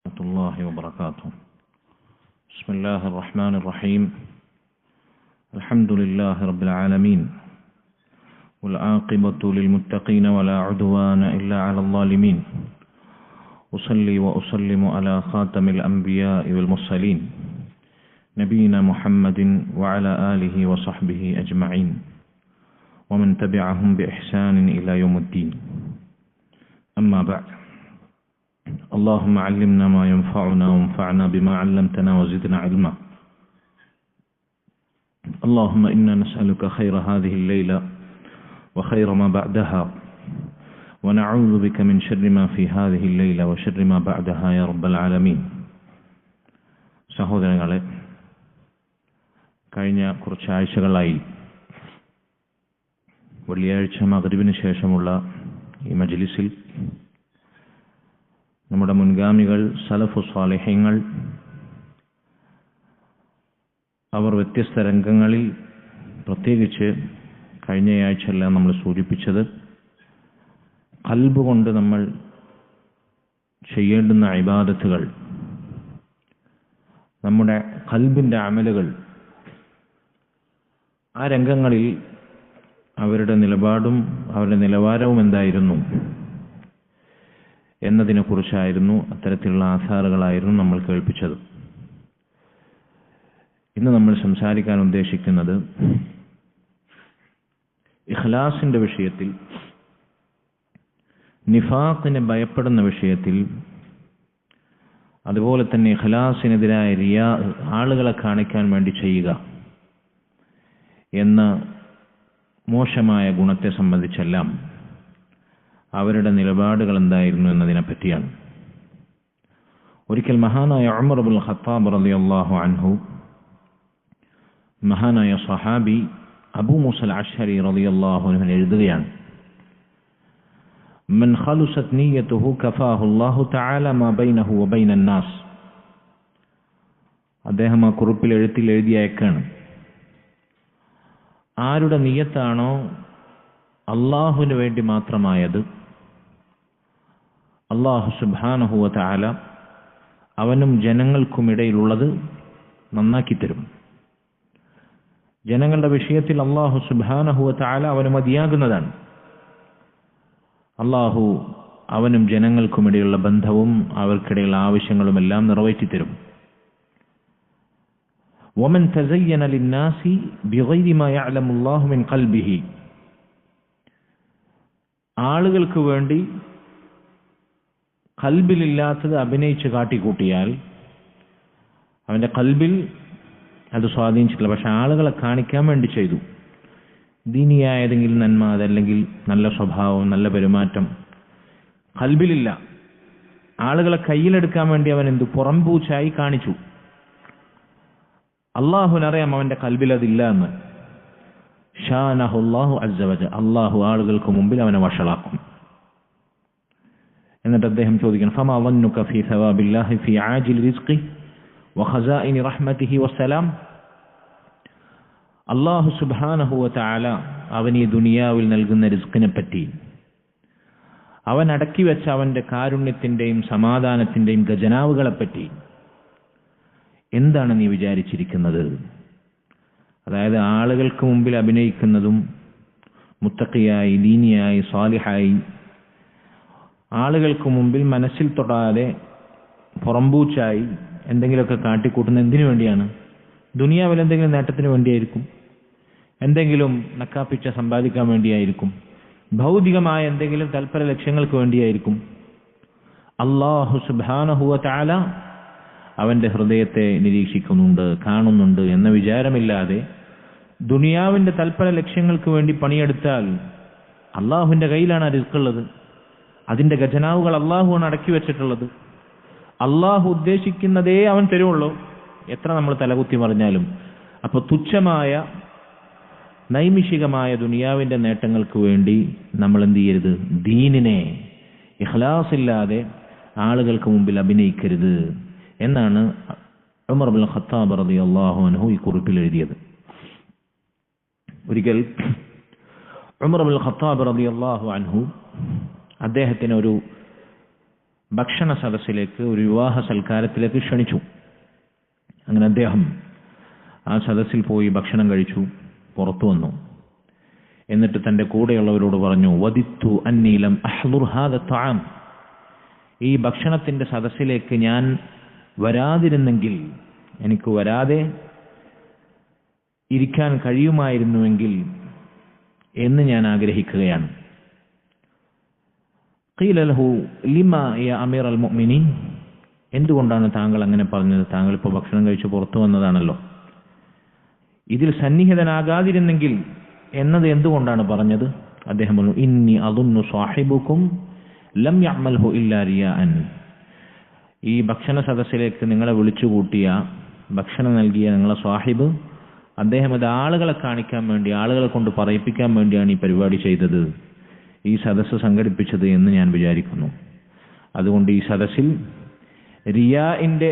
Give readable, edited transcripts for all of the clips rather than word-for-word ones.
ورحمة الله وبركاته. بسم الله الرحمن الرحيم. الحمد لله رب العالمين والعاقبة للمتقين ولا عدوان إلا على الظالمين. أصلي وأسلم على خاتم الأنبياء والمرسلين نبينا محمد وعلى آله وصحبه أجمعين ومن تبعهم بإحسان إلى يوم الدين. أما بعد، اللهم علمنا ما ينفعنا وانفعنا بما علمتنا وزدنا علما. اللهم إنا نسألك خير هذه الليلة وخير ما بعدها ونعوذ بك من شر ما في هذه الليلة وشر ما بعدها يا رب العالمين. സഹോദരങ്ങളെ, കഴിഞ്ഞ കുറച്ചാഴ്ചകളായി വെള്ളിയാഴ്ച മഗ്‌രിബിന് ശേഷമുള്ള ഈ മജ്‌ലിസിൽ നമ്മുടെ മുൻഗാമികൾ സലഫു സ്വാലിഹീങ്ങൾ അവർ വ്യത്യസ്ത രംഗങ്ങളിൽ, പ്രത്യേകിച്ച് കഴിഞ്ഞയാഴ്ചയെല്ലാം നമ്മൾ സൂചിപ്പിച്ചത്, ഖൽബ് കൊണ്ട് നമ്മൾ ചെയ്യേണ്ടുന്ന ഇബാദത്തുകൾ, നമ്മുടെ ഖൽബിൻ്റെ അമലുകൾ, ആ രംഗങ്ങളിൽ അവരുടെ നിലപാടും അവരുടെ നിലവാരവും എന്തായിരുന്നു എന്നതിനെക്കുറിച്ചായിരുന്നു, അത്തരത്തിലുള്ള ആധാറുകളായിരുന്നു നമ്മൾ കേൾപ്പിച്ചത്. ഇന്ന് നമ്മൾ സംസാരിക്കാൻ ഉദ്ദേശിക്കുന്നത് ഇഖ്ലാസിന്റെ വിഷയത്തിൽ, നിഫാഖിനെ ഭയപ്പെടുന്ന വിഷയത്തിൽ, അതുപോലെ തന്നെ ഇഖ്ലാസിനെതിരായ റിയാ, ആളുകളെ കാണിക്കാൻ വേണ്ടി ചെയ്യുക എന്ന മോശമായ ഗുണത്തെ സംബന്ധിച്ചെല്ലാം അവരുടെ നിലപാടുകൾ എന്തായിരുന്നു എന്നതിനെപ്പറ്റിയാണ്. ഒരിക്കൽ മഹാനായ ഉമർ ഇബ്നുൽ ഖത്താബ് റളിയല്ലാഹു അൻഹു, മഹാനായ സ്വഹാബി അബൂ മൂസൽ അശ്അരി റളിയല്ലാഹു അൻഹു എഴുതുകയാണ്, മൻ ഖലുസത് നിയ്യതുഹു കഫാഹു അല്ലാഹു തആല മാ ബൈനഹു വബൈന അന്നാസ്. അദ്ദേഹം ആ കുറിപ്പിൽ എഴുതി അയക്കാണ്, ആരുടെ നിയ്യത്താണോ അല്ലാഹുവിന് വേണ്ടി മാത്രമായത്, അല്ലാഹു സുബ്ഹാനഹു വ തആല അവനും ജനങ്ങൾക്കുമിടയിലുള്ളത് നന്നാക്കി തരും. ജനങ്ങളുടെ വിഷയത്തിൽ അല്ലാഹു സുബ്ഹാനഹു വ തആല അവന് മതിയാകുന്നതാണ്. അല്ലാഹു അവനും ജനങ്ങൾക്കുമിടയിലുള്ള ബന്ധവും അവർക്കിടയിലുള്ള ആവശ്യങ്ങളുമെല്ലാം നിറവേറ്റിത്തരും. വമൻ തസയ്യന ലിന്നാസി ബിഗൈരി മാ യഅലമുല്ലാഹു മിൻ ഖൽബിഹി. ആളുകൾക്ക് വേണ്ടി ഖൽബിലില്ലാത്തത് അഭിനയിച്ച് കാട്ടിക്കൂട്ടിയാൽ അവൻ്റെ ഖൽബിൽ അത് സ്വാധീനിച്ചിട്ടില്ല, പക്ഷെ ആളുകളെ കാണിക്കാൻ വേണ്ടി ചെയ്തു. ദീനിയായ ഏതെങ്കിലും നന്മ, അതല്ലെങ്കിൽ നല്ല സ്വഭാവം, നല്ല പെരുമാറ്റം ഖൽബിലില്ല, ആളുകളെ കയ്യിലെടുക്കാൻ വേണ്ടി അവൻ പുറംപൂച്ചായി കാണിച്ചു. അള്ളാഹുവിനറിയാം അവന്റെ ഖൽബിൽ അതില്ല എന്ന്. ഷാനഹു അല്ലാഹു അസ്സ വജൽ, അള്ളാഹു ആളുകൾക്ക് മുമ്പിൽ അവനെ വഷളാക്കും. എന്നിട്ട് അദ്ദേഹം ചോദിക്കണം, ഫമാ വന്നുക ഫീ സവാബില്ലാഹി ഫീ ആജിൽ റിസ്ഖി വഖസാഇനി റഹ്മതിഹി വസ്സലാം. അല്ലാഹു സുബ്ഹാനഹു വ തആല അവൻ ഈ ദുനിയാവിൽ നൽകുന്ന റിസ്ഖിനെ പറ്റി, അവൻ അടക്കി വെച്ച അവന്റെ കാരുണ്യത്തിന്റെയും സമാധാനത്തിന്റെയും ഖജനാവുകളെപ്പറ്റി എന്താണ് നീ വിചാരിച്ചിരിക്കുന്നത്? അതായത് ആളുകൾക്ക് മുമ്പിൽ അഭിനയിക്കുന്നതും, മുത്തഖിയായി, ദീനിയായി, സ്വാലിഹായി, ആളുകൾക്ക് മുമ്പിൽ മനസ്സിൽ തൊടാതെ പുറംപൂച്ചായി എന്തെങ്കിലുമൊക്കെ കാട്ടിക്കൂട്ടുന്ന എന്തിനു വേണ്ടിയാണ്? ദുനിയാവിൽ എന്തെങ്കിലും നേട്ടത്തിന് വേണ്ടിയായിരിക്കും, എന്തെങ്കിലും നക്കാപ്പിച്ച സമ്പാദിക്കാൻ വേണ്ടിയായിരിക്കും, ഭൗതികമായ എന്തെങ്കിലും തൽപര ലക്ഷ്യങ്ങൾക്ക് വേണ്ടിയായിരിക്കും. അല്ലാഹു സുബ്ഹാനഹു വ തആല അവന്റെ ഹൃദയത്തെ നിരീക്ഷിക്കുന്നുണ്ട്, കാണുന്നുണ്ട് എന്ന വിചാരമില്ലാതെ ദുനിയാവിന്റെ തൽപര ലക്ഷ്യങ്ങൾക്ക് വേണ്ടി പണിയെടുത്താൽ അള്ളാഹുവിന്റെ കയ്യിലാണ് റിസ്ക്കുള്ളത്. അതിന്റെ ഖജനാവുകൾ അള്ളാഹുവാണ് അടക്കി വെച്ചിട്ടുള്ളത്. അള്ളാഹു ഉദ്ദേശിക്കുന്നതേ അവൻ തരുള്ളൂ, എത്ര നമ്മൾ തലകുത്തി മറിഞ്ഞാലും. അപ്പൊ തുച്ഛമായ നൈമിഷികമായ ദുനിയാവിന്റെ നേട്ടങ്ങൾക്ക് വേണ്ടി നമ്മൾ എന്ത് ചെയ്യരുത്? ദീനിനെ ഇഖ്ലാസില്ലാതെ ആളുകൾക്ക് മുമ്പിൽ അഭിനയിക്കരുത് എന്നാണ് ഉമർ ഇബ്നുൽ ഖത്താബ് റളിയല്ലാഹു അൻഹു ഈ കുറിപ്പിൽ എഴുതിയത്. ഒരിക്കൽ ഉമർ ഇബ്നുൽ ഖത്താബ് റളിയല്ലാഹു അൻഹു അദ്ദേഹത്തിന് ഒരു ഭക്ഷണ സദസ്സിലേക്ക്, ഒരു വിവാഹ സൽക്കാരത്തിലേക്ക് ക്ഷണിച്ചു. അങ്ങനെ അദ്ദേഹം ആ സദസ്സിൽ പോയി ഭക്ഷണം കഴിച്ചു, പുറത്തു വന്നു. എന്നിട്ട് തൻ്റെ കൂടെയുള്ളവരോട് പറഞ്ഞു, വദിത്തു അന്നീ ലം അഹ്ദുർ ഹാദ തആം, ഈ ഭക്ഷണത്തിൻ്റെ സദസ്സിലേക്ക് ഞാൻ വരാതിരുന്നെങ്കിൽ, എനിക്ക് വരാതെ ഇരിക്കാൻ കഴിയുമായിരുന്നുവെങ്കിൽ എന്ന് ഞാൻ ആഗ്രഹിക്കുകയാണ്. ഖീല ലഹു ലിമാ യാ അമീറൽ മുഅ്മിനീൻ, എന്തുകൊണ്ടാണ് താങ്കൾ അങ്ങനെ പറഞ്ഞത്? താങ്കൾ ഇപ്പോൾ ഭക്ഷണം കഴിച്ച് പുറത്തു വന്നതാണല്ലോ, ഇതിൽ സന്നിഹിതനാകാതിരുന്നെങ്കിൽ എന്നത് എന്തുകൊണ്ടാണ് പറഞ്ഞത്? അദ്ദേഹം പറഞ്ഞു, ഇന്നി അദുന്നു സാഹിബുക്കും ലം യഅമൽഹു ഇല്ലാ റിയാഅൻ, ഈ ഭക്ഷണ സദസ്സിലേക്ക് നിങ്ങളെ വിളിച്ചുകൂട്ടിയ, ഭക്ഷണം നൽകിയ നിങ്ങളെ സാഹിബ്, അദ്ദേഹം അത് ആളുകളെ കാണിക്കാൻ വേണ്ടി, ആളുകളെ കൊണ്ട് പറയിപ്പിക്കാൻ വേണ്ടിയാണ് ഈ പരിപാടി ചെയ്തത്, ഈ സദസ്സ് സംഘടിപ്പിച്ചത് എന്ന് ഞാൻ വിചാരിക്കുന്നു. അതുകൊണ്ട് ഈ സദസ്സിൽ റിയാഇന്റെ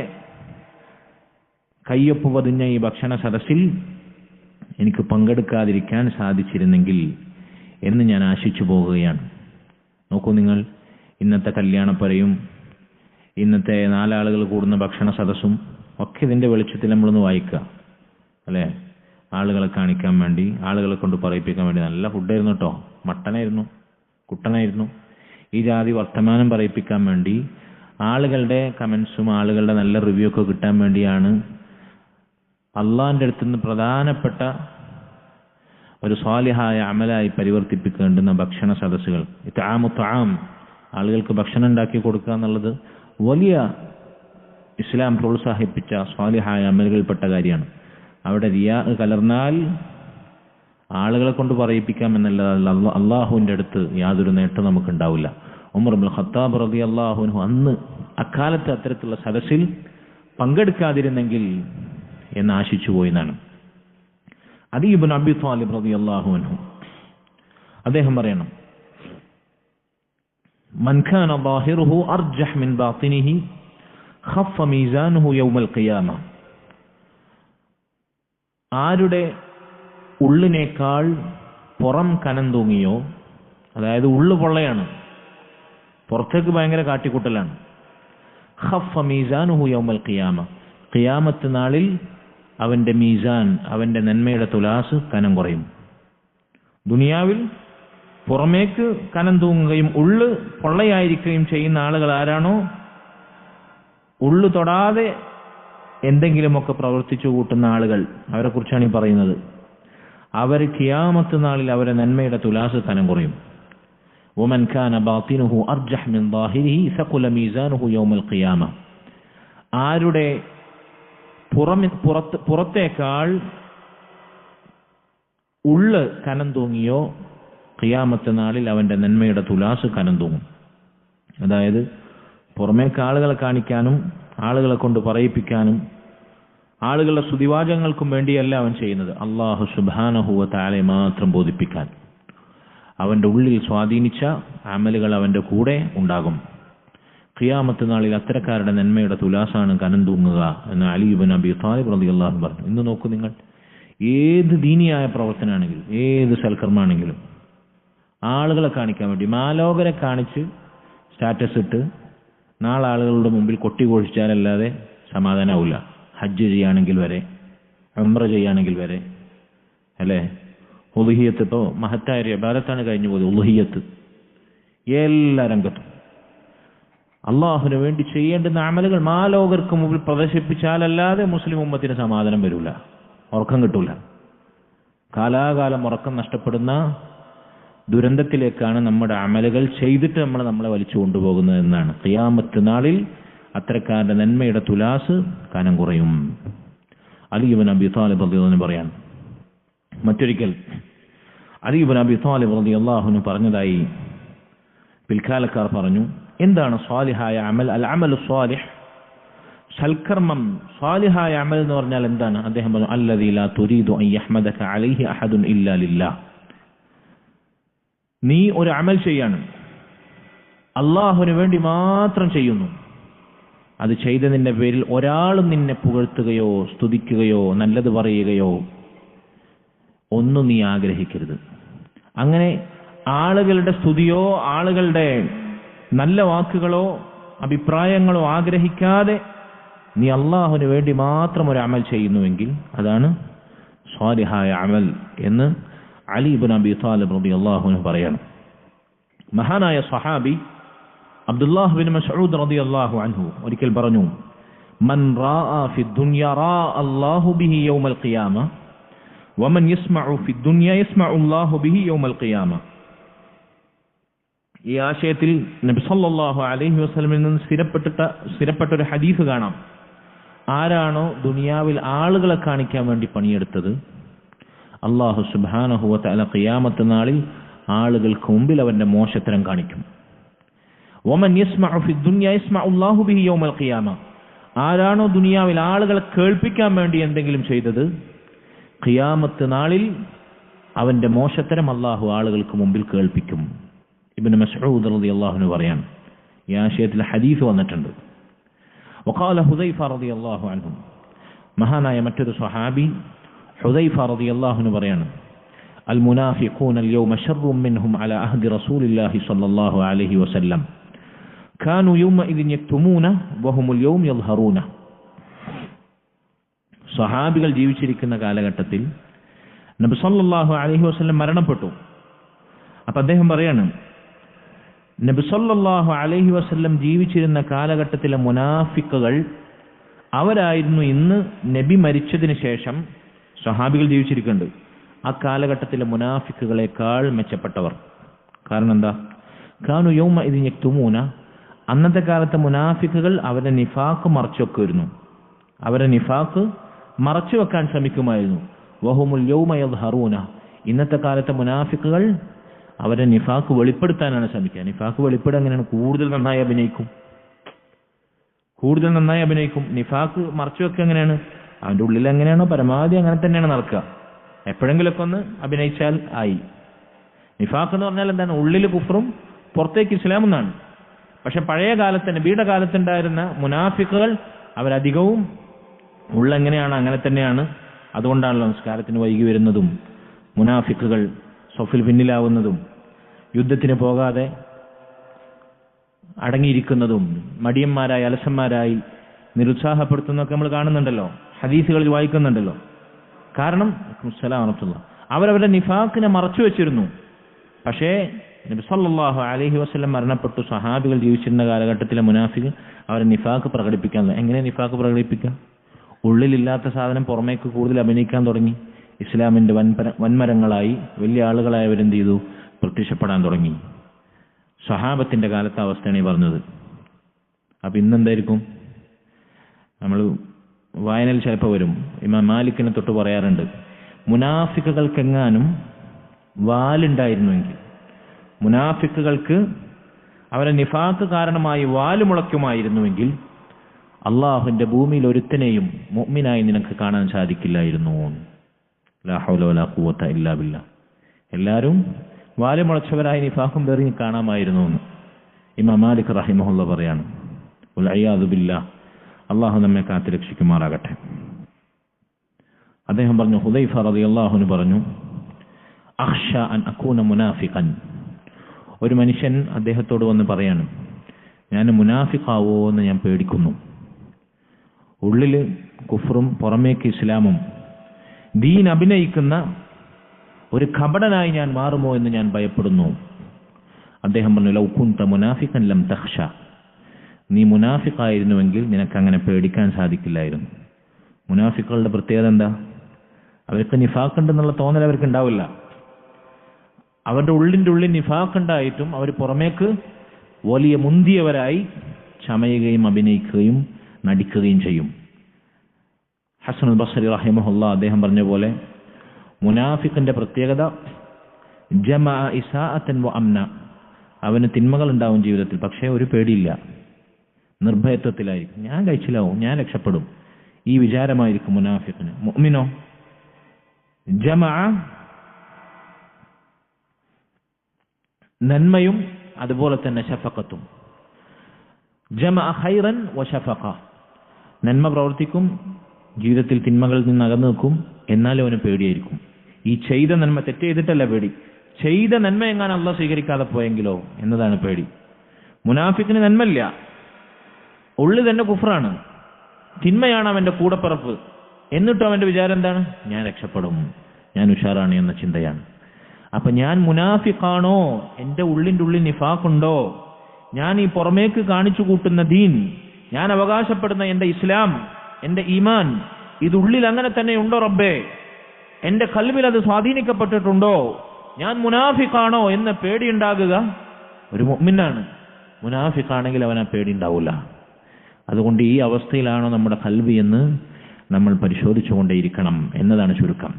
കയ്യൊപ്പ് പതിഞ്ഞ ഈ ഭക്ഷണ സദസ്സിൽ എനിക്ക് പങ്കെടുക്കാതിരിക്കാൻ സാധിച്ചിരുന്നെങ്കിൽ എന്ന് ഞാൻ ആശിച്ചു പോകുകയാണ്. നോക്കൂ നിങ്ങൾ, ഇന്നത്തെ കല്യാണപ്പരയും ഇന്നത്തെ 4 ആളുകൾ കൂടുന്ന ഭക്ഷണ സദസ്സും ഒക്കെ ഇതിൻ്റെ വെളിച്ചത്തിൽ നമ്മളൊന്ന് വായിക്കുക അല്ലേ? ആളുകളെ കാണിക്കാൻ വേണ്ടി, ആളുകളെ കൊണ്ട് പറയിപ്പിക്കാൻ വേണ്ടി നല്ല ഫുഡായിരുന്നു കേട്ടോ, മട്ടനായിരുന്നു, കുട്ടനായിരുന്നു, ഈ ജാതി വർത്തമാനം പറയിപ്പിക്കാൻ വേണ്ടി, ആളുകളുടെ കമൻസും ആളുകളുടെ നല്ല റിവ്യൂ ഒക്കെ കിട്ടാൻ വേണ്ടിയാണ് അള്ളാഹിൻ്റെ അടുത്ത് നിന്ന് പ്രധാനപ്പെട്ട ഒരു സ്വാലിഹായ അമലായി പരിവർത്തിപ്പിക്കേണ്ടുന്ന ഭക്ഷണ സദസ്സുകൾ. ഇത്ആമു ത്വആം, ആളുകൾക്ക് ഭക്ഷണം ഉണ്ടാക്കി കൊടുക്കുക എന്നുള്ളത് വലിയ ഇസ്ലാം പ്രോത്സാഹിപ്പിച്ച സ്വാലിഹായ അമലുകൾപ്പെട്ട കാര്യമാണ്. അവിടെ റിയാ കലർന്നാൽ ആളുകളെ കൊണ്ട് പറയിപ്പിക്കാമെന്നല്ലാതെ അള്ളാഹുവിൻ്റെ അടുത്ത് യാതൊരു നേട്ടം നമുക്കുണ്ടാവില്ല. ഉമർ ഇബ്നുൽ ഖത്താബ് റളിയല്ലാഹു അൻഹു അന്ന് അക്കാലത്ത് അത്തരത്തിലുള്ള സദസ്സിൽ പങ്കെടുക്കാതിരുന്നെങ്കിൽ എന്ന് ആശിച്ചു പോയെന്നാണ്. അലി ഇബ്നു അബി ത്വാലിബ് റളിയല്ലാഹു അൻഹു അദ്ദേഹം പറയണം, മൻ കാന ളാഹിറുഹു അർജഹ് മിൻ ബാത്തിനിഹി ഖഫ മീസാനുഹു യൗമൽ ഖിയാമ, ആരുടെ ഉള്ളിനേക്കാൾ പുറം കനം തൂങ്ങിയോ, അതായത് ഉള്ളു പൊള്ളയാണ്, പുറത്തേക്ക് ഭയങ്കര കാട്ടിക്കൂട്ടലാണ്, ഖഫ മീസാനുഹു യൗമൽ ഖിയാമ, ഖിയാമത്ത് നാളിൽ അവന്റെ മീസാൻ, അവന്റെ നന്മയുടെ തുലാസ് കനം കുറയും. ദുനിയാവിൽ പുറമേക്ക് കനം തൂങ്ങുകയും ഉള്ളു പൊള്ളയായിരിക്കുകയും ചെയ്യുന്ന ആളുകൾ ആരാണോ, ഉള്ളു തൊടാതെ എന്തെങ്കിലുമൊക്കെ പ്രവർത്തിച്ചു കൂട്ടുന്ന ആളുകൾ, അവരെ കുറിച്ചാണ് ഈ പറയുന്നത്. അവർ ഖിയാമത്ത് നാളിൽ അവരുടെ നന്മയുടെ തുലാസ് കനം കുറയും. വമൻ കാന ബാത്തിനുഹു അർജഹ് മിൻ ളാഹിരിഹി സഖുല മീസാനുഹു യൗമൽ ഖിയാമ, ആരുടെ പുറത്തേക്കാൾ ഉള്ള് കനം തൂങ്ങിയോ ഖിയാമത്ത് നാളിൽ അവന്റെ നന്മയുടെ തുലാസ് കനം തൂങ്ങും. അതായത് പുറമേക്ക് ആളുകളെ കാണിക്കാനും ആളുകളെ കൊണ്ട് പറയിപ്പിക്കാനും ആളുകളുടെ സ്തുതിവാചകങ്ങൾക്കും വേണ്ടിയല്ല അവൻ ചെയ്യുന്നത്, അല്ലാഹു സുബ്ഹാനഹു വ തആലയെ മാത്രം ബോധിപ്പിക്കാൻ. അവന്റെ ഉള്ളിൽ സ്വാധീനിച്ച അമലുകൾ അവന്റെ കൂടെ ഉണ്ടാകും. ഖിയാമത്ത് നാളിൽ അത്തരക്കാരുടെ നന്മയുടെ തുലാസാണ് കനം തൂങ്ങുക എന്ന് അലി ഇബ്നു അബി ത്വാലിബ് റളിയല്ലാഹു അൻഹു പറഞ്ഞു. ഇന്ന് നോക്കൂ നിങ്ങൾ, ഏത് ദീനിയായ പ്രവർത്തനമാണെങ്കിലും ഏത് സൽക്കർമാണെങ്കിലും ആളുകളെ കാണിക്കാൻ വേണ്ടി, മാലോകരെ കാണിച്ച് സ്റ്റാറ്റസ് ഇട്ട് നാളെ ആളുകളുടെ മുമ്പിൽ കൊട്ടിഘോഷിച്ചാലല്ലാതെ സമാധാനമാവില്ല. ഹജ്ജ് ചെയ്യുകയാണെങ്കിൽ വരെ, ഉംറ ചെയ്യുകയാണെങ്കിൽ വരെ അല്ലേ, ഉളുഹിയത്ത്, ഇപ്പോൾ മഹത്തായ ഇബാദത്താണ് കഴിഞ്ഞു പോയത് ഉളുഹിയത്ത്, എല്ലാ രംഗത്തും അള്ളാഹുവിന് വേണ്ടി ചെയ്യേണ്ടുന്ന അമലുകൾ മാലോകർക്ക് മുമ്പിൽ പ്രദർശിപ്പിച്ചാലല്ലാതെ മുസ്ലിം ഉമ്മത്തിന് സമാധാനം വരില്ല, ഉറക്കം കിട്ടൂല. കാലാകാലം ഉറക്കം നഷ്ടപ്പെടുന്ന ദുരന്തത്തിലേക്കാണ് നമ്മുടെ അമലുകൾ ചെയ്തിട്ട് നമ്മളെ വലിച്ചു കൊണ്ടുപോകുന്നത് എന്നാണ്. ഖിയാമത്ത് നാളിൽ അത്തരക്കാരുടെ നന്മയുടെ തുലാസ് കനം കുറയും. അലി ഇബ്നു അബി ത്വാലിബ് റളിയല്ലാഹു അൻഹു പറയാൻ, മറ്റൊരിക്കൽ അലി ഇബ്നു അബി ത്വാലിബ് റളിയല്ലാഹു അൻഹു പറഞ്ഞതായി പിൽക്കാലക്കാർ പറഞ്ഞു, എന്താണ് സ്വാലിഹായ അമൽ? അൽ അമലു സ്വാലിഹ്, സൽക്കർമ്മം, സ്വാലിഹായ അമൽ എന്ന് പറഞ്ഞാൽ എന്താണ്? അദ്ദേഹം പറഞ്ഞു, അല്ലദീ ലാ തുരീദു അൻ യഹ്മദക അലൈഹി അഹദുൻ ഇല്ലാ ലില്ലാഹ്, നീ ഒരു അമൽ ചെയ്യാണ്, അള്ളാഹുവിന് വേണ്ടി മാത്രം ചെയ്യുന്നു, അത് ചെയ്തതിന്റെ പേരിൽ ഒരാളും നിന്നെ പുകഴ്ത്തുകയോ സ്തുതിക്കുകയോ നല്ലത് പറയുകയോ ഒന്നും നീ ആഗ്രഹിക്കരുത്. അങ്ങനെ ആളുകളുടെ സ്തുതിയോ ആളുകളുടെ നല്ല വാക്കുകളോ അഭിപ്രായങ്ങളോ ആഗ്രഹിക്കാതെ നീ അള്ളാഹുവിന് വേണ്ടി മാത്രം ഒരു അമൽ ചെയ്യുന്നുവെങ്കിൽ അതാണ് സ്വാലിഹായ അമൽ എന്ന് അലി ഇബ്നു അബി ത്വാലിബ് റളിയല്ലാഹു അൻഹു പറയാണ്. മഹാനായ സ്വഹാബി അബ്ദുല്ലാഹ് ബിൻ മസ്ഊദ് റളിയല്ലാഹു അൻഹു ഒരിക്കൽ പറഞ്ഞു, മൻ റാഅ ഫി ദുനിയ റാഅ അല്ലാഹു ബിഹി യൗമൽ ഖിയാമ വമൻ യസ്മഉ ഫി ദുനിയ യസ്മഉ അല്ലാഹു ബിഹി യൗമൽ ഖിയാമ. ഈ ആശയത്തിൽ നബി സല്ലല്ലാഹു അലൈഹി വസല്ലമയിൽ നിന്ന് സ്ഥിരപ്പെട്ട ഒരു ഹദീസ് കാണാം. ആരാണോ ദുനിയാവിൽ ആളുകളെ കാണിക്കാൻ വേണ്ടി പണിയെടുത്തത്, അല്ലാഹു സുബ്ഹാനഹു വ തആല ഖിയാമത്ത് നാളിൽ ആളുകൾക്ക് മുമ്പിൽ അവന്റെ മോശത്തരം കാണിക്കും. വമൻ യസ്മഉ ഫി ദുനിയ യസ്മഉ അല്ലാഹു ബിഹി യൗമൽ ഖിയാമ. ആരാണോ ദുനിയാവിൽ ആളുകളെ കേൾപ്പിക്കാൻ വേണ്ടി എന്തെങ്കിലും ചെയ്തത്, ഖിയാമത്ത് നാളിൽ അവന്റെ മോശത്തരം അല്ലാഹു ആളുകൾക്ക് മുമ്പിൽ കേൾപ്പിക്കും. ഇബ്നു മസ്ഊദ് റളിയല്ലാഹു അൻഹു പറയാണ്. ഈ ആശയത്തിൽ ഹദീസ് വന്നിട്ടുണ്ട്. വഖാല ഹുദൈഫ റളിയല്ലാഹു അൻഹു, മഹാനായ മറ്റൊരു സ്വഹാബി ഹുദൈഫ റളിയല്ലാഹു അൻഹു പറയാണ്, അൽ മുനാഫിഖൂന അൽ യൗമ ശർറും മിൻഹും അലാ അഹ്ദി റസൂലില്ലാഹി സ്വല്ലല്ലാഹു അലൈഹി വസല്ലം കാനൂ യൗമഇദിൻ യക്തുമൂന വഹുമുൽ യൗമ യദ്ഹറൂന. സ്വഹാബികൾ ജീവിച്ചിരിക്കുന്ന കാലഘട്ടത്തിൽ നബി സല്ലല്ലാഹു അലൈഹി വസല്ലം മരണപ്പെട്ടു. അപ്പൊ അദ്ദേഹം പറയാണ്, നബി സല്ലല്ലാഹു അലൈഹി വസല്ലം ജീവിച്ചിരുന്ന കാലഘട്ടത്തിലെ മുനാഫിക്കുകൾ അവരായിരുന്നു ഇന്ന് നബി മരിച്ചതിന് ശേഷം സ്വഹാബികൾ ജീവിച്ചിരിക്കുന്നുണ്ട് ആ കാലഘട്ടത്തിലെ മുനാഫിക്കുകളെക്കാൾ മെച്ചപ്പെട്ടവർ. കാരണം എന്താ? കാനു യൗമ ഇദിൻ യക്തുമൂന. അന്നത്തെ കാലത്തെ മുനാഫിക്കുകൾ അവരുടെ നിഫാഖ് മറച്ചുവെക്കുമായിരുന്നു. അവരുടെ നിഫാഖ് മറച്ചു വെക്കാൻ ശ്രമിക്കുമായിരുന്നു. വഹുമുൽ യൗമ യദ്ഹറൂന. ഇന്നത്തെ കാലത്തെ മുനാഫിക്കുകൾ അവരുടെ നിഫാഖ് വെളിപ്പെടുത്താനാണ് ശ്രമിക്കുക. നിഫാഖ് വെളിപ്പെടുക എങ്ങനെയാണ്? കൂടുതൽ നന്നായി അഭിനയിക്കും. നിഫാഖ് മറച്ചു വെക്കുക എങ്ങനെയാണ്? അവന്റെ ഉള്ളിൽ എങ്ങനെയാണോ പരമാവധി അങ്ങനെ തന്നെയാണ് നടക്കുക. എപ്പോഴെങ്കിലൊക്കെ ഒന്ന് അഭിനയിച്ചാൽ ആയി. നിഫാഖ് എന്ന് പറഞ്ഞാൽ എന്താണ്? ഉള്ളിൽ കുഫറും പുറത്തേക്ക് ഇസ്ലാം എന്നാണ്. പക്ഷെ പഴയ കാലത്ത് നബിയുടെ കാലത്തുണ്ടായിരുന്ന മുനാഫിക്കുകൾ അവരധികവും ഉള്ളെങ്ങനെയാണ് അങ്ങനെ തന്നെയാണ്. അതുകൊണ്ടാണല്ലോ നമസ്കാരത്തിന് വൈകി വരുന്നതും മുനാഫിക്കുകൾ സഫിൽ പിന്നിലാവുന്നതും യുദ്ധത്തിന് പോകാതെ അടങ്ങിയിരിക്കുന്നതും മടിയന്മാരായി അലസന്മാരായി നിരുത്സാഹപ്പെടുത്തുന്നതൊക്കെ നമ്മൾ കാണുന്നുണ്ടല്ലോ, ഹദീസുകളിൽ വായിക്കുന്നുണ്ടല്ലോ. കാരണം അവരവരുടെ നിഫാഖിനെ മറച്ചു വെച്ചിരുന്നു. പക്ഷേ നബി സല്ലല്ലാഹു അലൈഹി വസല്ലം മരണപ്പെട്ടു. സ്വഹാബികൾ ജീവിച്ചിരുന്ന കാലഘട്ടത്തിലെ മുനാഫിഖ് അവരെ നിഫാഖ് പ്രകടിപ്പിക്കാൻ. എങ്ങനെ നിഫാഖ് പ്രകടിപ്പിക്കാം? ഉള്ളിലില്ലാത്ത സാധനം പുറമേക്ക് കൂടുതൽ അഭിനയിക്കാൻ തുടങ്ങി. ഇസ്ലാമിന്റെ വൻമരങ്ങളായി വലിയ ആളുകളായവരെന്ത് ചെയ്തു? പ്രത്യക്ഷപ്പെടാൻ തുടങ്ങി. സ്വഹാബത്തിന്റെ കാലത്തെ അവസ്ഥയാണ് ഈ പറഞ്ഞത്. അപ്പൊ ഇന്നെന്തായിരിക്കും? നമ്മൾ വായനയിൽ ചിലപ്പോൾ വരും. ഇമാം മാലിക്കിനെ തൊട്ട് പറയാറുണ്ട്, മുനാഫിക്കുകൾക്കെങ്ങാനും വാലുണ്ടായിരുന്നുവെങ്കിൽ, മുനാഫിക്കുകൾക്ക് അവരെ നിഫാഖ് കാരണമായി വാല് മുളയ്ക്കുമായിരുന്നുവെങ്കിൽ അള്ളാഹുവിന്റെ ഭൂമിയിൽ ഒരുത്തനെയും മുഅ്മിനായി നിനക്ക് കാണാൻ സാധിക്കില്ലായിരുന്നു. ലാ ഹൗല വലാ ഖുവത ഇല്ലാ ബില്ലാഹ്. എല്ലാവരും വാല് മുളച്ചവരായി നിഫാഖും പേറി കാണാമായിരുന്നു എന്ന് ഇമാം മാലിക് റഹിമഹുല്ലാഹ് പറയാണ്. വൽഇയാദു ബില്ലാഹ്. അള്ളാഹു നമ്മെ കാത്തു രക്ഷിക്കുമാറാകട്ടെ. അദ്ദേഹം പറഞ്ഞു, ഹുദൈഫ റളിയല്ലാഹു അൻഹു പറഞ്ഞു, അഖ്ഷ അൻ അകൂന മുനാഫിഖൻ. ഒരു മനുഷ്യൻ അദ്ദേഹത്തോട് വന്ന് പറയാണ്, ഞാൻ മുനാഫിഖാവോ എന്ന് ഞാൻ പേടിക്കുന്നു. ഉള്ളിൽ കുഫറും പുറമേക്ക് ഇസ്ലാമും ദീൻ അഭിനയിക്കുന്ന ഒരു കപടനായി ഞാൻ മാറുമോ എന്ന് ഞാൻ ഭയപ്പെടുന്നു. അദ്ദേഹം പറഞ്ഞു, ലൗ കുന്ത മുനാഫിഖൻ ലം തഖ്ഷ. നീ മുനാഫിഖായിരുന്നുവെങ്കിൽ നിനക്ക് അങ്ങനെ പേടിക്കാൻ സാധിക്കില്ലായിരുന്നു. മുനാഫിഖുകളുടെ പ്രത്യേകത എന്താ? അവർക്ക് നിഫാഖ് ഉണ്ടെന്നുള്ള തോന്നൽ അവർക്ക് ഉണ്ടാവില്ല. അവരുടെ ഉള്ളിൽ നിഫാഖ് ഉണ്ടായിട്ടും അവർ പുറമേക്ക് വലിയ മുന്തിയവരായി ചമയുകയും അഭിനയിക്കുകയും നടിക്കുകയും ചെയ്യും. ഹസനുൽ ബസ്രി റഹിമഹുല്ലാഹ് അദ്ദേഹം പറഞ്ഞ പോലെ മുനാഫിഖിന്റെ പ്രത്യേകത ജമഅ ഇസാഅതൻ വ അംന. അവന് തിന്മകൾ ഉണ്ടാവും ജീവിതത്തിൽ, പക്ഷേ ഒരു പേടിയില്ല, നിർഭയത്വത്തിലായിരിക്കും. ഞാൻ കഴിച്ചിലാവും, ഞാൻ രക്ഷപ്പെടും, ഈ വിചാരമായിരിക്കും മുനാഫിഖിന്. മുഅ്മിനോ ജമഅ നന്മയും അതുപോലെ തന്നെ ശഫഖത്തും. ജമഅ ഖൈറൻ വ ശഫഖ. നന്മ പ്രവർത്തിക്കും, ജീവിതത്തിൽ തിന്മകളിൽ നിന്ന് അകന്നു നിൽക്കും, എന്നാലും അവന് പേടിയായിരിക്കും. ഈ ചെയ്ത നന്മ, തെറ്റ് ചെയ്തിട്ടല്ല പേടി, ചെയ്ത നന്മ എങ്ങാനും അള്ളാഹ് സ്വീകരിക്കാതെ പോയെങ്കിലോ എന്നതാണ് പേടി. മുനാഫിക്കിന് നന്മയില്ല, ഉള്ളിൽ തന്നെ കുഫ്റാണ്, തിന്മയാണ് അവന്റെ കൂടപ്പിറപ്പ്. എന്നിട്ടും അവന്റെ വിചാരം എന്താണ്? ഞാൻ രക്ഷപ്പെടും, ഞാൻ ഉഷാറാണ് എന്ന ചിന്തയാണ്. അപ്പൊ ഞാൻ മുനാഫിഖാണോ? എന്റെ ഉള്ളിൻ്റെ ഉള്ളിൽ നിഫാഖുണ്ടോ? ഞാൻ ഈ പുറമേക്ക് കാണിച്ചു കൂട്ടുന്ന ദീൻ, ഞാൻ അവകാശപ്പെടുന്ന എന്റെ ഇസ്ലാം, എന്റെ ഈമാൻ, ഇതുള്ളിൽ അങ്ങനെ തന്നെ ഉണ്ടോ റബ്ബേ? എന്റെ ഖൽബിൽ അത് സ്വാധീനിക്കപ്പെട്ടിട്ടുണ്ടോ? ഞാൻ മുനാഫിഖാണോ എന്ന പേടിയുണ്ടാകുക ഒരു മുഅ്മിനാണ്. മുനാഫിഖാണെങ്കിൽ അവന് പേടി ഉണ്ടാവില്ല. അതുകൊണ്ട് ഈ അവസ്ഥയിലാണോ നമ്മുടെ ഖൽബ് എന്ന് നമ്മൾ പരിശോധിച്ചുകൊണ്ടേയിരിക്കണം എന്നതാണ് ചുരുക്കം.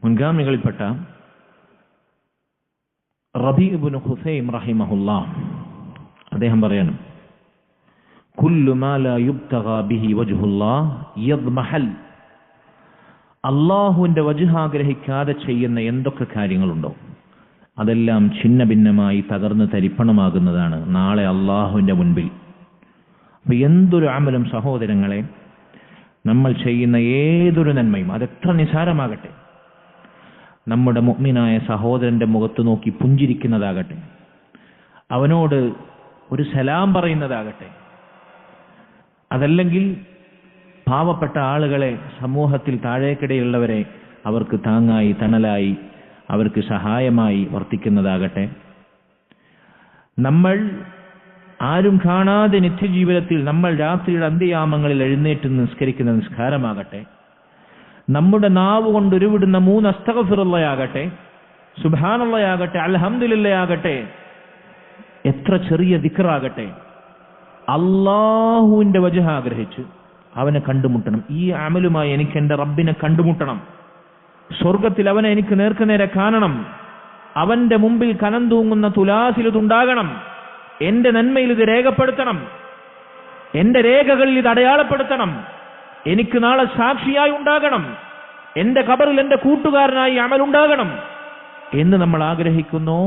മുൻഗാമികളിൽപ്പെട്ട റബീ ഇബ്നു ഖുസൈം റഹിമഹുല്ലാഹ് അദ്ദേഹം പറയാണ്, കുല്ലു മാ ലാ യുബ്തഗാ ബിഹി വജ്ഹുല്ലാഹ് യദ്മഹൽ. അല്ലാഹുവിന്റെ വജ്ഹ് ആഗ്രഹിക്കാതെ ചെയ്യുന്ന എന്തൊക്കെ കാര്യങ്ങളുണ്ടോ അതെല്ലാം ഛിന്ന ഭിന്നമായി തകർന്ന് തരിപ്പണമാകുന്നതാണ് നാളെ അള്ളാഹുവിന്റെ മുൻപിൽ. അപ്പൊ എന്തൊരു അമലും സഹോദരങ്ങളെ, നമ്മൾ ചെയ്യുന്ന ഏതൊരു നന്മയും അതെത്ര നിസാരമാകട്ടെ, നമ്മുടെ മുഅ്മിനായ സഹോദരന്റെ മുഖത്ത് നോക്കി പുഞ്ചിരിക്കുന്നതാകട്ടെ, അവനോട് ഒരു സലാം പറയുന്നതാകട്ടെ, അതല്ലെങ്കിൽ പാവപ്പെട്ട ആളുകളെ, സമൂഹത്തിൽ താഴേക്കിടയുള്ളവരെ അവർക്ക് താങ്ങായി തണലായി അവർക്ക് സഹായമായി വർത്തിക്കുന്നതാകട്ടെ, നമ്മൾ ആരും കാണാതെ നിത്യജീവിതത്തിൽ നമ്മൾ രാത്രിയുടെ അന്ത്യയാമങ്ങളിൽ എഴുന്നേറ്റ് നിസ്കരിക്കുന്ന നിസ്കാരമാകട്ടെ, നമ്മുടെ നാവ് കൊണ്ട് ഉരുവിടുന്ന 3 അസ്തഗ്ഫിറുള്ളയാകട്ടെ, സുബ്ഹാനല്ലാഹയാകട്ടെ, അൽഹംദുലില്ലാഹയാകട്ടെ, എത്ര ചെറിയ ദിക്റാകട്ടെ, അല്ലാഹുവിന്റെ വജ്ഹ് ആഗ്രഹിച്ച് അവനെ കണ്ടുമുട്ടണം. ഈ അമലുമായി എനിക്ക് എൻ്റെ റബ്ബിനെ കണ്ടുമുട്ടണം. സ്വർഗത്തിൽ അവനെ എനിക്ക് നേർക്കുനേരെ കാണണം. അവന്റെ മുമ്പിൽ കനം തൂങ്ങുന്ന തുലാസിൽ ഇതുണ്ടാകണം. എന്റെ നന്മയിൽ ഇത് രേഖപ്പെടുത്തണം. എന്റെ രേഖകളിൽ ഇത് അടയാളപ്പെടുത്തണം. എനിക്ക് നാളെ സാക്ഷിയായി ഉണ്ടാകണം. എന്റെ ഖബറിൽ എന്റെ കൂട്ടുകാരനായി അമലുണ്ടാകണം എന്ന് നമ്മൾ ആഗ്രഹിക്കുന്നു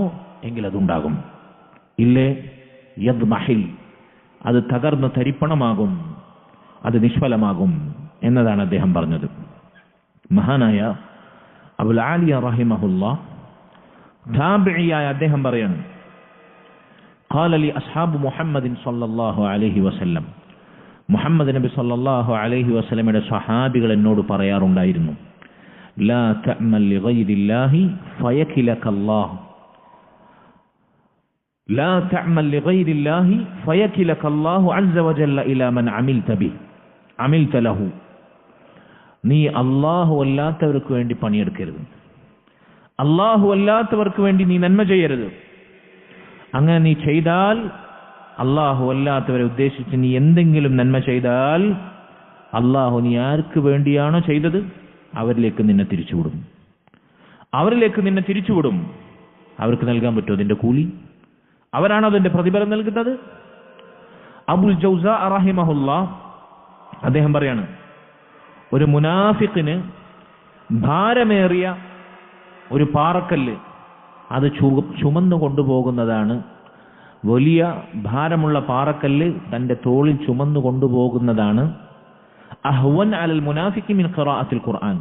എങ്കിൽ അതുണ്ടാകും. ഇല്ലേ, യദ്മഹിൽ, അത് തകർന്ന് തരിപ്പണമാകും, അത് നിഷ്ഫലമാകും എന്നതാണ് അദ്ദേഹം പറഞ്ഞത്. മഹാനായ അബുൽ ആലിയ റഹിമഹുല്ലാഹ് താബിഈയായ അദ്ദേഹം പറയാണ്, ഖാല ലി അസ്ഹാബു മുഹമ്മദിൻ സ്വല്ലല്ലാഹു അലൈഹി വസല്ലം, മുഹമ്മദ് നബി സ്വല്ലല്ലാഹു അലൈഹി വസല്ലമയുടെ സ്വഹാബികൾ എന്നോട് പറയാറുണ്ടായിരുന്നു, ലാ തഅമൽ ലിഗൈരില്ലാഹി ഫയകിലകല്ലാഹ്, ലാ തഅമൽ ലിഗൈരില്ലാഹി ഫയകിലകല്ലാഹു അസ്സ വജല്ല ഇലാ മൻ അമിൽത ലഹു. നീ അല്ലാഹു അല്ലാത്തവർക്ക് വേണ്ടി പണിയെടുക്കരുത്, അല്ലാഹു അല്ലാത്തവർക്ക് വേണ്ടി നീ നന്മ ചെയ്യരുത്. അങ്ങനെ നീ ചെയ്താൽ, അല്ലാഹു അല്ലാത്തവരെ ഉദ്ദേശിച്ച് നീ എന്തെങ്കിലും നന്മ ചെയ്താൽ, അല്ലാഹു നീ ആർക്ക് വേണ്ടിയാണോ ചെയ്തത് അവരിലേക്ക് നിന്നെ തിരിച്ചുവിടും. അവരിലേക്ക് നിന്നെ തിരിച്ചുവിടും. അവർക്ക് നൽകാൻ പറ്റുമോ അതിന്റെ കൂലി? അവരാണോ അതിന്റെ പ്രതിഫലം നൽകുന്നത്? അബുൽ ജൗസാ റഹിമഹുല്ലാഹ് അദ്ദേഹം പറയാണ്, ഒരു മുനാഫിഖിന് ഭാരമേറിയ ഒരു പാറക്കല്ല് അത് ചുമന്നു കൊണ്ടുപോകുന്നതാണ്, വലിയ ഭാരമുള്ള പാറക്കല്ല് തന്റെ തോളിൽ ചുമന്നു കൊണ്ടുപോകുന്നതാണ് അഹ്വൻ അലൽ മുനാഫിഖി മിൻ ഖിറാഅത്തിൽ ഖുർആൻ,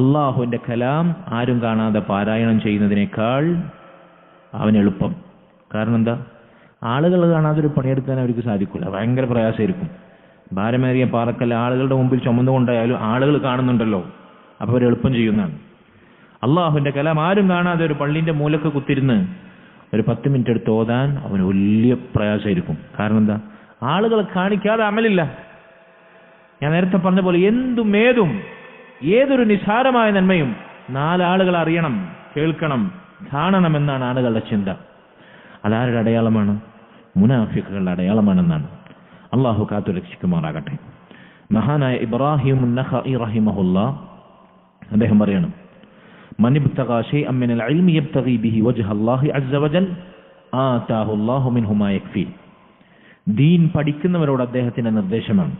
അല്ലാഹുവിന്റെ കലാം ആരും കാണാതെ പാരായണം ചെയ്യുന്നതിനേക്കാൾ അവന് എളുപ്പം. കാരണം എന്താ? ആളുകൾ കാണാതെ ഒരു പണിയെടുക്കാൻ അവർക്ക് സാധിക്കില്ല, ഭയങ്കര പ്രയാസമായിരിക്കും. ഭാരമേറിയ പാറക്കല്ല് ആളുകളുടെ മുമ്പിൽ ചുമന്നുകൊണ്ടായാലും ആളുകൾ കാണുന്നുണ്ടല്ലോ, അപ്പോൾ അവർ എളുപ്പം ചെയ്യുന്നതാണ്. അള്ളാഹുവിന്റെ കലാം ആരും കാണാതെ ഒരു പള്ളിന്റെ മൂലക്ക് കുത്തിരുന്ന് ഒരു 10 മിനിറ്റ് എടുത്ത് ഓതാൻ അവന് വലിയ പ്രയാസമായിരിക്കും. കാരണം എന്താ? ആളുകളെ കാണിക്കാതെ അമലില്ല. ഞാൻ നേരത്തെ പറഞ്ഞ പോലെ എന്തും ഏതും ഏതൊരു നിസാരമായ നന്മയും 4 ആളുകൾ അറിയണം, കേൾക്കണം, കാണണമെന്നാണ് ആളുകളുടെ ചിന്ത. അതാരുടെ അടയാളമാണ്? മുനാഫിഖുകളുടെ അടയാളമാണെന്നാണ്. അള്ളാഹു കാത്തു രക്ഷിക്കുമാറാകട്ടെ. മഹാനായ ഇബ്രാഹിം അൻ-നഖഈ റഹിമഹുല്ലാഹ് അദ്ദേഹം പറയണം, മൻ ഇബ്തഗാ ശൈഅൻ മിനൽ ഇൽമി യബ്തഗി ബിഹി വജ്ഹ അല്ലാഹി അസ്സ വജൽ ആതാഹു അല്ലാഹു മിൻഹു മാ യക്ഫി. ദീൻ പഠിക്കുന്നവരോട് അദ്ദേഹത്തിന്റെ നിർദ്ദേശമാണ്,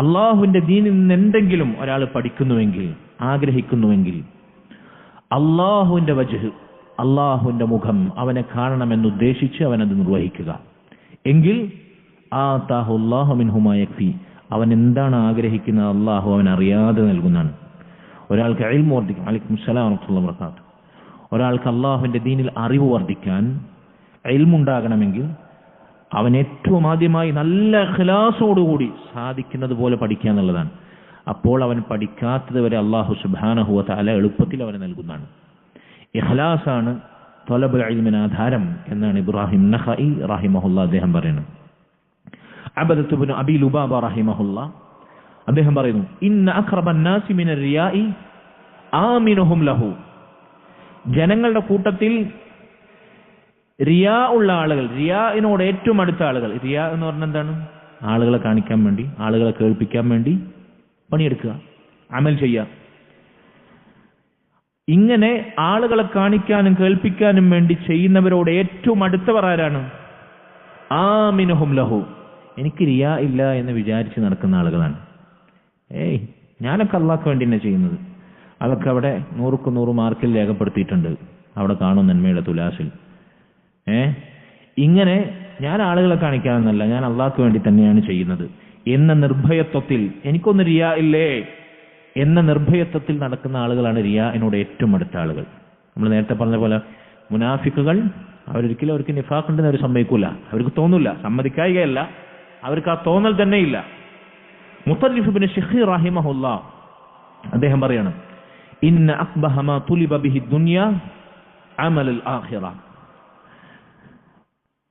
അള്ളാഹുവിന്റെ ദീനിൽ നിന്ന് എന്തെങ്കിലും ഒരാൾ പഠിക്കുന്നുവെങ്കിൽ, ആഗ്രഹിക്കുന്നുവെങ്കിൽ, അള്ളാഹുവിന്റെ വജ്ഹ്, അള്ളാഹുവിന്റെ മുഖം അവനെ കാണണമെന്നുദ്ദേശിച്ച് അവനത് നിർവഹിക്കുക. എങ്കിൽ ആതാഹു അല്ലാഹു മിൻഹു മാ യക്ഫി, അവൻ എന്താണ് ആഗ്രഹിക്കുന്നത് അള്ളാഹു അവൻ അറിയാതെ നൽകുന്നതാണ്. ഒരാൾക്ക് ഇൽമു വർദ്ധിക്കും. അലൈക്കും സലാം വറഹ്മത്തുള്ളാഹി വബറകാതുഹു. ഒരാൾക്ക് അള്ളാഹുവിൻ്റെ ദീനിൽ അറിവ് വർദ്ധിക്കാൻ, ഇൽമുണ്ടാകണമെങ്കിൽ അവൻ ഏറ്റവും ആദ്യമായി നല്ല ഇഖ്ലാസോടുകൂടി സാധിക്കുന്നത് പോലെ പഠിക്കുക എന്നുള്ളതാണ്. അപ്പോൾ അവൻ പഠിക്കാത്തത് വരെ അള്ളാഹു സുബ്ഹാനഹു വ തആല എളുപ്പത്തിൽ അവന് നൽകുന്നതാണ്. ഇഖ്ലാസാണ് ത്വലബുൽ ഇൽമിന് ആധാരം എന്നാണ് ഇബ്രാഹിം നഖഈ റഹിമഹുല്ലാ അദ്ദേഹം പറയുന്നത്. അബദത്ത് ഇബ്നു അബീ ലുബാബ റഹിമഹുല്ലാ അദ്ദേഹം പറയുന്നു, ഇന്ന അഖ്റബൻ നാസി മിനർ റിയാഇ ആമിനുഹും ലഹു. ജനങ്ങളുടെ കൂട്ടത്തിൽ റിയാ ഉള്ള ആളുകൾ, റിയാഇനോട് ഏറ്റവും അടുത്ത ആളുകൾ. റിയാ എന്ന് പറഞ്ഞാൽ എന്താണ്? ആളുകളെ കാണിക്കാൻ വേണ്ടി, ആളുകളെ കേൾപ്പിക്കാൻ വേണ്ടി പണിയെടുക്കുക, അമൽ ചെയ്യുക. ഇങ്ങനെ ആളുകളെ കാണിക്കാനും കേൾപ്പിക്കാനും വേണ്ടി ചെയ്യുന്നവരോട് ഏറ്റവും അടുത്തവർ ആരാണ്? ആമിനുഹും ലഹു. എനിക്ക് റിയാ ഇല്ല എന്ന് വിചാരിച്ച് നടക്കുന്ന ആളുകളാണ്. ഞാനൊക്കെ അള്ളാഹ്ക്ക് വേണ്ടി തന്നെ ചെയ്യുന്നത്, അതൊക്കെ അവിടെ 100ക്ക് 100 മാർക്കിൽ രേഖപ്പെടുത്തിയിട്ടുണ്ട്, അവിടെ കാണും നന്മയുടെ തുലാസിൽ. ഇങ്ങനെ ഞാൻ ആളുകളെ കാണിക്കാമെന്നല്ല, ഞാൻ അള്ളാഹ്ക്ക് വേണ്ടി തന്നെയാണ് ചെയ്യുന്നത് എന്ന നിർഭയത്വത്തിൽ, എനിക്കൊന്ന് റിയാ ഇല്ലേ എന്ന നിർഭയത്വത്തിൽ നടക്കുന്ന ആളുകളാണ് റിയാഇനോട് ഏറ്റവും അടുത്ത ആളുകൾ. നമ്മൾ നേരത്തെ പറഞ്ഞ പോലെ മുനാഫിക്കുകൾ അവരൊരിക്കലും അവർക്ക് നിഫാഖ് ഉണ്ടെന്ന് അവർ സമ്മതിക്കൂല, അവർക്ക് തോന്നില്ല, സമ്മതിക്കായികയല്ല, അവർക്ക് ആ തോന്നൽ തന്നെ ഇല്ല. മുത്തല്ലിഫ് ഇബ്നു ശഖീർ റഹിമഹുല്ലാ അദ്ദേഹം പറയാണ്, ഇന്ന അഖ്ബഹ മാ തുലിബ ബിഹി ദുനിയ അമലുൽ ആഖിറ.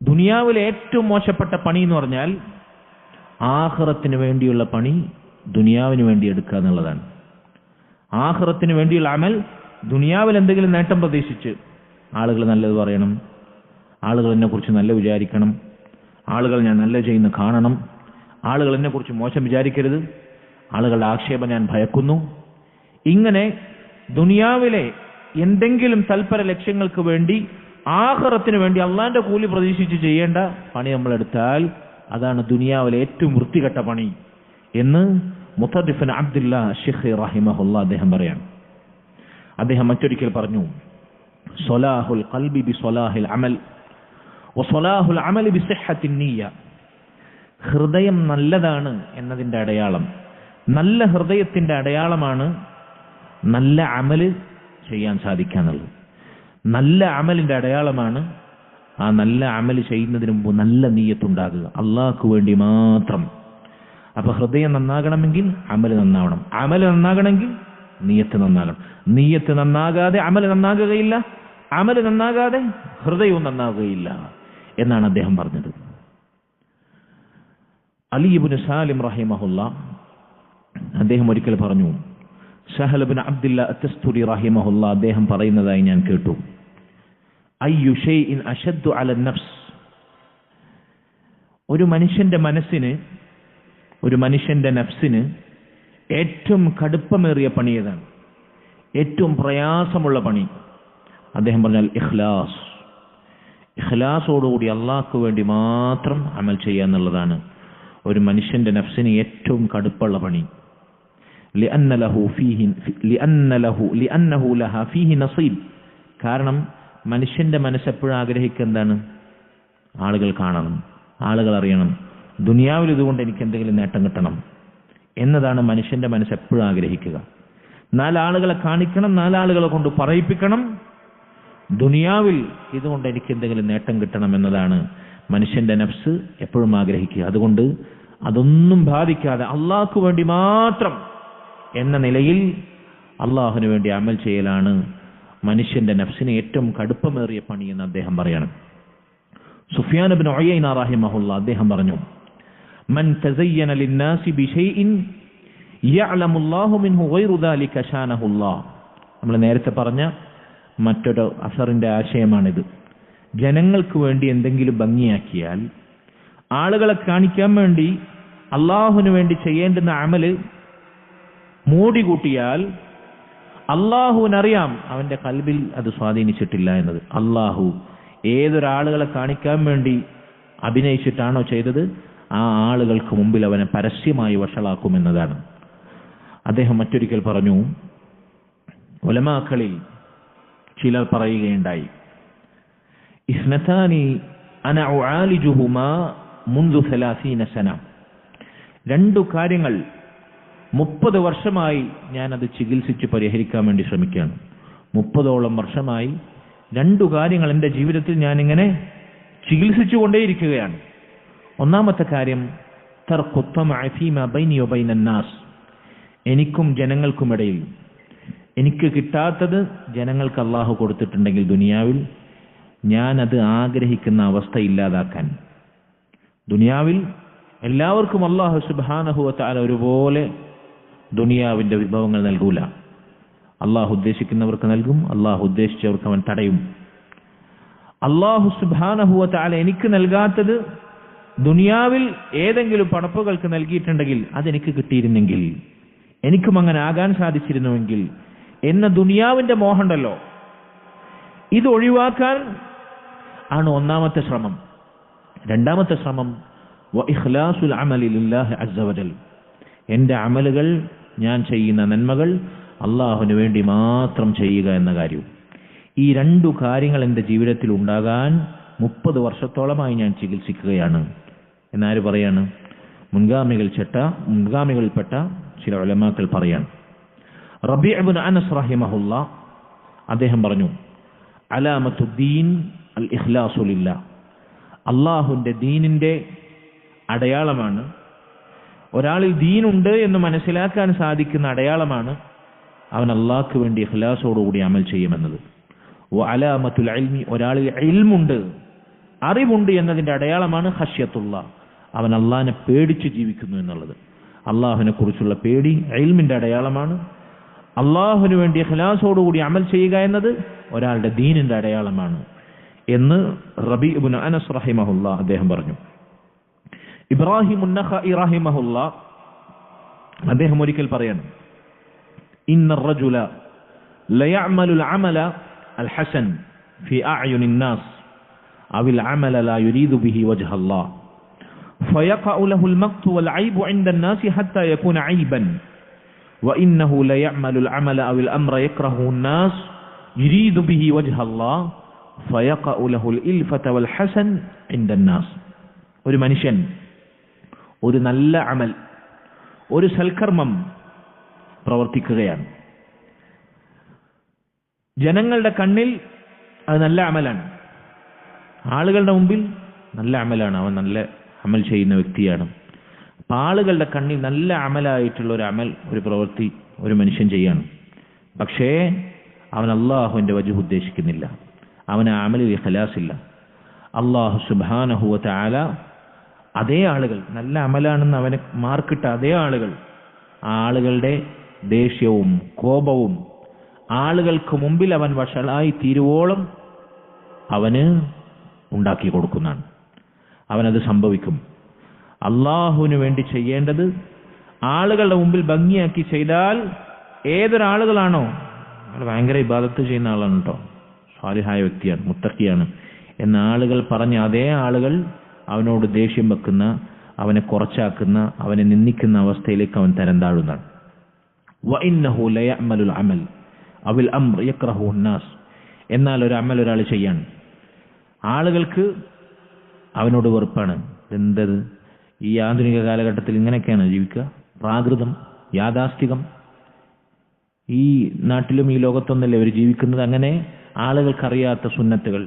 ദുനിയാവിലെ ഏറ്റവും മോശപ്പെട്ട പണി എന്ന് പറഞ്ഞാൽ ആഖിറത്തിന് വേണ്ടിയുള്ള പണി ദുനിയാവിന് വേണ്ടി എടുക്കുക എന്നുള്ളതാണ്. ആഖിറത്തിന് വേണ്ടിയുള്ള അമൽ, ദുനിയാവിൽ എന്തെങ്കിലും നേട്ടം പ്രതീക്ഷിച്ച് ആളുകൾ നല്ലത് പറയണം, ആളുകൾ എന്നെക്കുറിച്ച് നല്ല വിചാരിക്കണം, ആളുകൾ ഞാൻ നല്ല ചെയ്യുന്ന കാണണം, ആളുകൾ എന്നെക്കുറിച്ച് മോശം വിചാരിക്കരുത്, ആളുകളുടെ ആക്ഷേപം ഞാൻ ഭയക്കുന്നു. ഇങ്ങനെ ദുനിയാവിലെ എന്തെങ്കിലും തൽപര ലക്ഷ്യങ്ങൾക്ക് വേണ്ടി, ആഖിറത്തിന് വേണ്ടി അള്ളാന്റെ കൂലി പ്രതീക്ഷിച്ച് ചെയ്യേണ്ട പണി നമ്മളെടുത്താൽ അതാണ് ദുനിയാവിലെ ഏറ്റവും വൃത്തികെട്ട പണി എന്ന് മുത്തദ്ദിഫ് അബ്ദുല്ലാ ശിഖി റഹിമഹുല്ലാ അദ്ദേഹം പറയാണ്. അദ്ദേഹം മറ്റൊരിക്കൽ പറഞ്ഞു, സ്വലാഹുൽ ഖൽബി ബി സ്വലാഹിൽ അമൽ വസ്വലാഹുൽ അമലി ബി സിഹ്ഹത്തിൻ നിയ്യ. ഹൃദയം നല്ലതാണ് എന്നതിൻ്റെ അടയാളം, നല്ല ഹൃദയത്തിൻ്റെ അടയാളമാണ് നല്ല അമല് ചെയ്യാൻ സാധിക്കാന്നുള്ളത്. നല്ല അമലിൻ്റെ അടയാളമാണ് ആ നല്ല അമല് ചെയ്യുന്നതിന് മുമ്പ് നല്ല നീയത്തുണ്ടാകുക, അള്ളാഹ്ക്ക് വേണ്ടി മാത്രം. അപ്പൊ ഹൃദയം നന്നാകണമെങ്കിൽ അമല് നന്നാവണം, അമല് നന്നാകണമെങ്കിൽ നീയത്ത് നന്നാകണം. നീയത്ത് നന്നാകാതെ അമല് നന്നാകുകയില്ല, അമല് നന്നാകാതെ ഹൃദയവും നന്നാകുകയില്ല എന്നാണ് അദ്ദേഹം പറഞ്ഞത്. അലി ഇബ്നു സാലിം റഹിമഹുല്ലാ അദ്ദേഹം ഒരിക്കൽ പറഞ്ഞു, സഹൽ ഇബ്നു അബ്ദുല്ലാ അത്തസ്തുരി റഹിമഹുല്ലാ അദ്ദേഹം പറയുന്നതായി ഞാൻ കേട്ടു, അയ്യു ഷൈഇൻ അശദ്ദു അല നഫ്സ്. ഒരു മനുഷ്യന്റെ നഫ്സിന് ഏറ്റവും കടുപ്പമേറിയ പണി ഏതാണ്? ഏറ്റവും പ്രയാസമുള്ള പണി? അദ്ദേഹം പറഞ്ഞാൽ ഇഖ്ലാസ്. ഇഖ്ലാസോടുകൂടി അള്ളാഹ്ക്ക് വേണ്ടി മാത്രം അമൽ ചെയ്യുക എന്നുള്ളതാണ് ഒരു മനുഷ്യന്റെ നഫ്സിന് ഏറ്റവും കടുപ്പുള്ള പണി. കാരണം മനുഷ്യന്റെ മനസ്സെപ്പോഴും ആഗ്രഹിക്കുക എന്താണ്? ആളുകൾ കാണണം, ആളുകൾ അറിയണം, ദുനിയാവിൽ ഇതുകൊണ്ട് എനിക്ക് എന്തെങ്കിലും നേട്ടം കിട്ടണം എന്നതാണ് മനുഷ്യന്റെ മനസ്സെപ്പോഴും ആഗ്രഹിക്കുക. 4 ആളുകളെ കാണിക്കണം, 4 ആളുകളെ കൊണ്ട് പറയിപ്പിക്കണം, ദുനിയാവിൽ ഇതുകൊണ്ട് എനിക്ക് എന്തെങ്കിലും നേട്ടം കിട്ടണം എന്നതാണ് മനുഷ്യന്റെ നഫ്സ് എപ്പോഴും ആഗ്രഹിക്കുക. അതുകൊണ്ട് അതൊന്നും ബാധിക്കാതെ അള്ളാഹ്ക്ക് വേണ്ടി മാത്രം എന്ന നിലയിൽ അള്ളാഹുവിന് വേണ്ടി അമൽ ചെയ്യലാണ് മനുഷ്യന്റെ നഫ്സിന് ഏറ്റവും കടുപ്പമേറിയ പണി എന്ന് അദ്ദേഹം പറയണം. സുഫിയാൻ ഇബ്നു ഉയൈന റഹിമഹുല്ലാ അദ്ദേഹം പറഞ്ഞു, മൻ തസയ്യന ലിന്നാസി ബിശൈഇൻ യഅലമുല്ലാഹു മിൻഹു ഗൈറു ദാലിക ശാനഹുല്ലാഹ്. നമ്മൾ നേരത്തെ പറഞ്ഞ മറ്റൊരു അസറിന്റെ ആശയമാണിത്. ജനങ്ങൾക്ക് വേണ്ടി എന്തെങ്കിലും ഭംഗിയാക്കിയാൽ, ആളുകളെ കാണിക്കാൻ വേണ്ടി അള്ളാഹുവിന് വേണ്ടി ചെയ്യേണ്ടുന്ന അമല് മൂടികൂട്ടിയാൽ അള്ളാഹുവിനറിയാം അവന്റെ കൽബിൽ അത് സ്വാധീനിച്ചിട്ടില്ല എന്നത്. അള്ളാഹു ഏതൊരാളുകളെ കാണിക്കാൻ വേണ്ടി അഭിനയിച്ചിട്ടാണോ ചെയ്തത്, ആ ആളുകൾക്ക് മുമ്പിൽ അവനെ പരസ്യമായി വഷളാക്കുമെന്നതാണ്. അദ്ദേഹം മറ്റൊരിക്കൽ പറഞ്ഞു, ഉലമാക്കളിൽ ചിലർ പറയുകയുണ്ടായി, ഇസ്നതാനി അന ഉആലിജുഹുമാ മുൻദു 30 സന. 2 കാര്യങ്ങൾ 30 വർഷമായി ഞാനത് ചികിത്സിച്ച് പരിഹരിക്കാൻ വേണ്ടി ശ്രമിക്കുകയാണ്. 30ഓളം വർഷമായി രണ്ടു കാര്യങ്ങൾ എൻ്റെ ജീവിതത്തിൽ ഞാനിങ്ങനെ ചികിത്സിച്ചുകൊണ്ടേയിരിക്കുകയാണ്. ഒന്നാമത്തെ കാര്യം എനിക്കും ജനങ്ങൾക്കുമിടയിൽ എനിക്ക് കിട്ടാത്തത് ജനങ്ങൾക്ക് അള്ളാഹു കൊടുത്തിട്ടുണ്ടെങ്കിൽ ദുനിയാവിൽ ഞാൻ അത് ആഗ്രഹിക്കുന്ന അവസ്ഥ ഇല്ലാതാക്കാൻ. ദുനിയാവിൽ എല്ലാവർക്കും അള്ളാഹു സുബ്ഹാനഹു വ തആല ഒരുപോലെ ദുനിയാവിന്റെ വിഭവങ്ങൾ നൽകൂല. അള്ളാഹു ഉദ്ദേശിക്കുന്നവർക്ക് നൽകും, അള്ളാഹു ഉദ്ദേശിച്ചവർക്ക് അവൻ തടയും. അള്ളാഹു സുബ്ഹാനഹു വ തആല എനിക്ക് നൽകാത്തത് ദുനിയാവിൽ ഏതെങ്കിലും പടപ്പുകൾക്ക് നൽകിയിട്ടുണ്ടെങ്കിൽ അതെനിക്ക് കിട്ടിയിരുന്നെങ്കിൽ, എനിക്കും അങ്ങനെ ആകാൻ സാധിച്ചിരുന്നുവെങ്കിൽ എന്ന ദുനിയാവിന്റെ മോഹമുണ്ടല്ലോ, ഇത് ഒഴിവാക്കാൻ ആണ് ഒന്നാമത്തെ ശ്രമം. രണ്ടാമത്തെ ശ്രമം ഇഖ്ലാസുൽ അമലി ലില്ലാഹി അസ്സ വജൽ. എൻ്റെ അമലുകൾ, ഞാൻ ചെയ്യുന്ന നന്മകൾ അള്ളാഹുവിന് വേണ്ടി മാത്രം ചെയ്യുക എന്ന കാര്യം. ഈ രണ്ടു കാര്യങ്ങൾ എൻ്റെ ജീവിതത്തിൽ ഉണ്ടാകാൻ 30 വർഷത്തോളമായി ഞാൻ ചികിത്സിക്കുകയാണ് എന്നാര് പറയാണ്? മുൻഗാമികളിൽപ്പെട്ട ചില ഉലമാക്കൾ പറയാണ്. റബീഅ് ഇബ്നു അനസ് റഹിമഹുല്ലാ അദ്ദേഹം പറഞ്ഞു, അലാമത്തുദ്ദീൻ അൽ ഇഖ്ലാസു ലില്ലാഹ്. അള്ളാഹുവിൻ്റെ ദീനിന്റെ അടയാളമാണ്, ഒരാളിൽ ദീനുണ്ട് എന്ന് മനസ്സിലാക്കാൻ സാധിക്കുന്ന അടയാളമാണ് അവൻ അള്ളാഹ്ക്ക് വേണ്ടി ഇഖ്ലാസോടുകൂടി അമൽ ചെയ്യുമെന്നത്. അലാമത്തുൽ ഇൽമി, ഒരാളിൽ ഇൽമുണ്ട്, അറിവുണ്ട് എന്നതിന്റെ അടയാളമാണ് ഖശ്യത്തുല്ലാഹ്, അവൻ അള്ളാഹിനെ പേടിച്ച് ജീവിക്കുന്നു എന്നുള്ളത്. അള്ളാഹുവിനെ കുറിച്ചുള്ള പേടി ഇൽമിന്റെ അടയാളമാണ്. അള്ളാഹുവിന് വേണ്ടി ഇഖ്ലാസോടുകൂടി അമൽ ചെയ്യുക എന്നത് ഒരാളുടെ ദീനിന്റെ അടയാളമാണ് എന്ന് റബീഅ് ഇബ്നു അനസ് റഹിമഹുല്ലാ അദ്ദേഹം പറഞ്ഞു. ഇബ്രാഹിം ഉന്നഖഇ റഹിമഹുല്ലാ അദ്ദേഹം ഒരിക്കൽ പറയാണ്, ഇന്ന റജുല ലയഅമലുൽ അമല അൽ ഹസൻ ഫി അഅയുനിൻ നാസ് അവൽ അമല ലാ യുരീദു ബിഹി വജ്ഹ അല്ലാഹ് ഫയഖഉ ലഹുൽ മഖ്തു വൽ ഐബു ഇൻദൻ നാസി ഹത്താ യകൂന ഐബൻ വഇന്നഹു ലയഅമലുൽ അമല അവൽ അംറ യക്റഹു الناس യുരീദു ബിഹി വജ്ഹ അല്ലാഹ് ഫയഖഉ ലഹുൽ ഇൽഫത വൽ ഹസൻ ഇൻദൻ നാസ്. ഒരു മനുഷ്യൻ ഒരു നല്ല അമൽ, ഒരു സൽക്കർമ്മം പ്രവർത്തിക്കുകയാണ്. ജനങ്ങളുടെ കണ്ണിൽ അത് നല്ല അമലാണ്, ആളുകളുടെ മുമ്പിൽ നല്ല അമലാണ്, അവൻ നല്ല അമൽ ചെയ്യുന്ന വ്യക്തിയാണ്. അപ്പം ആളുകളുടെ കണ്ണിൽ നല്ല അമലായിട്ടുള്ള ഒരു അമൽ, ഒരു പ്രവൃത്തി ഒരു മനുഷ്യൻ ചെയ്യാണ്. പക്ഷേ അവൻ അള്ളാഹുവിൻ്റെ വജ്ഹ് ഉദ്ദേശിക്കുന്നില്ല, അവന് ആ അമലിൽ ഇഖ്ലാസില്ല. അള്ളാഹു സുബ്ഹാനഹു വ തആല അതേ ആളുകൾ, നല്ല അമലാണെന്ന് അവനെ മാർക്കിട്ട അതേ ആളുകൾ, ആളുകളുടെ ദേഷ്യവും കോപവും ആളുകൾക്ക് മുമ്പിൽ അവൻ വഷളായി തീരുവോളം അവന് ഉണ്ടാക്കി കൊടുക്കുന്നതാണ്. അവനത് സംഭവിക്കും. അള്ളാഹുവിന് വേണ്ടി ചെയ്യേണ്ടത് ആളുകളുടെ മുമ്പിൽ ഭംഗിയാക്കി ചെയ്താൽ, ഏതൊരാളുകളാണോ അയാൾ ഭയങ്കര ഇബാദത്ത് ചെയ്യുന്ന ആളാണ് കേട്ടോ, സാലിഹായ വ്യക്തിയാണ്, മുത്തഖിയാണ് എന്ന ആളുകൾ പറഞ്ഞ അതേ ആളുകൾ അവനോട് ദേഷ്യം വെക്കുന്ന, അവനെ കുറച്ചാക്കുന്ന, അവനെ നിന്ദിക്കുന്ന അവസ്ഥയിലേക്ക് അവൻ തരം താഴുന്നതാണ്. വഇന്നഹു ലയഅമലുൽ അമൽ അവൽ അംർ യക്റഹു الناس. എന്നാൽ ഒരു അമൽ ഒരാൾ ചെയ്യാണ്, ആളുകൾക്ക് അവനോട് വെറുപ്പാണ്. എന്തത് ഈ ആധുനിക കാലഘട്ടത്തിൽ ഇങ്ങനെയൊക്കെയാണ് ജീവിക്കുക? പ്രാകൃതം, യാഥാസ്ഥികം. ഈ നാട്ടിലും ഈ ലോകത്തൊന്നല്ലേ അവർ ജീവിക്കുന്നത്? അങ്ങനെ ആളുകൾക്കറിയാത്ത സുന്നത്തുകൾ.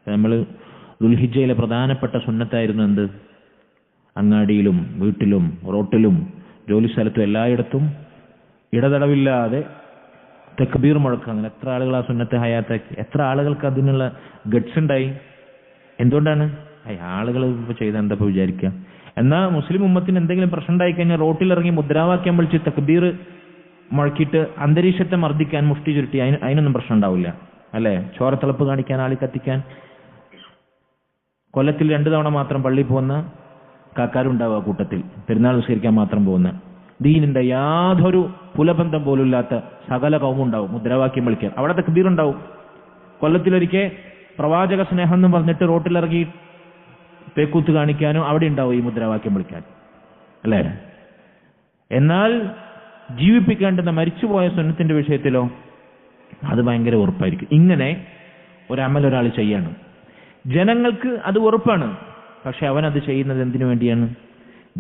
നമ്മൾ ദുൽഹിജ്ജയിലെ പ്രധാനപ്പെട്ട സുന്നത്തായിരുന്നു എന്ത്? അങ്ങാടിയിലും വീട്ടിലും റോട്ടിലും ജോലി സ്ഥലത്തും എല്ലായിടത്തും ഇടതടവില്ലാതെ തക്ബീർ മുഴക്കുക. അങ്ങനെ എത്ര ആളുകൾ ആ സുന്നത്തെ ഹയാത്താക്കി? എത്ര ആളുകൾക്ക് അതിനുള്ള ഗട്സ് ഉണ്ടായി? എന്തുകൊണ്ടാണ്? ആളുകൾ ഇപ്പോൾ ചെയ്താൽ എന്താ ഇപ്പോൾ വിചാരിക്കുക? എന്നാൽ മുസ്ലിം ഉമ്മത്തിന് എന്തെങ്കിലും പ്രശ്നം ഉണ്ടായിക്കഴിഞ്ഞാൽ റോട്ടിലിറങ്ങി മുദ്രാവാക്യം വിളിച്ച് തക്ബീർ മുഴക്കിയിട്ട് അന്തരീക്ഷത്തെ മർദ്ദിക്കാൻ, മുഷ്ടി ചുരുട്ടി, അതിനൊന്നും പ്രശ്നം ഉണ്ടാവില്ല അല്ലേ? ചോരത്തിളപ്പ് കാണിക്കാൻ, ആളി കത്തിക്കാൻ. കൊല്ലത്തിൽ 2 തവണ മാത്രം പള്ളിയിൽ പോകുന്ന കാക്കാരുണ്ടാവുക കൂട്ടത്തിൽ, പെരുന്നാൾ നിസ്കരിക്കാൻ മാത്രം പോകുന്ന. ദീനിന്റെ യാതൊരു കുലബന്ധം പോലും ഇല്ലാത്ത സകല കൗമുണ്ടാവും മുദ്രാവാക്യം വിളിക്കാൻ. അവിടെ തക്ബീർ ഉണ്ടാവും. കൊല്ലത്തിലൊരിക്കൽ പ്രവാചക സ്നേഹം എന്ന് പറഞ്ഞിട്ട് റോട്ടിലിറങ്ങി പേക്കൂത്ത് കാണിക്കാനും അവിടെ ഉണ്ടാവും ഈ മുദ്രാവാക്യം വിളിക്കാൻ അല്ലേ? എന്നാൽ ജീവിപ്പിക്കേണ്ടുന്ന മരിച്ചുപോയ സുന്നത്തിന്റെ വിഷയത്തിലോ അത് ഭയങ്കര ഉറപ്പായിരിക്കും. ഇങ്ങനെ ഒരു അമൽ ഒരാൾ ചെയ്യാണ്, ജനങ്ങൾക്ക് അത് വെറുപ്പാണ്. പക്ഷെ അവൻ അത് ചെയ്യുന്നത് എന്തിനു വേണ്ടിയാണ്?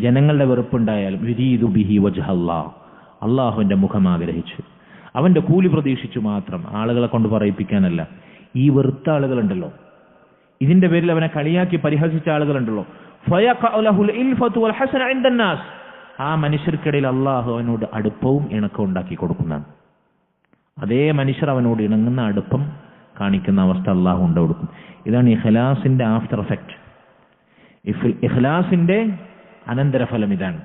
ജനങ്ങളുടെ വെറുപ്പുണ്ടായാലും യുരീദു ബിഹി വജ്ഹ അല്ലാഹ്, അള്ളാഹുവിന്റെ മുഖം ആഗ്രഹിച്ച്, അവന്റെ കൂലി പ്രതീക്ഷിച്ചു മാത്രം, ആളുകളെ കൊണ്ട് പറയിപ്പിക്കാനല്ല. ഈ വെറുത്ത ആളുകളുണ്ടല്ലോ, ഇതിന്റെ പേരിൽ അവനെ കളിയാക്കി പരിഹസിച്ച ആളുകളുണ്ടല്ലോ, ആ മനുഷ്യർക്കിടയിൽ അള്ളാഹു അവനോട് അടുപ്പവും ഇണക്കവും ഉണ്ടാക്കി കൊടുക്കുന്നതാണ്. അതേ മനുഷ്യർ അവനോട് ഇണങ്ങുന്ന അടുപ്പം കാണിക്കുന്ന അവസ്ഥ അള്ളാഹു കൊണ്ട് കൊടുക്കും. ഇതാണ് ഇഖ്ലാസിന്റെ ആഫ്റ്റർ എഫക്റ്റ്. ഇഖ്ലാസിന്റെ അനന്തരഫലം ഇതാണ്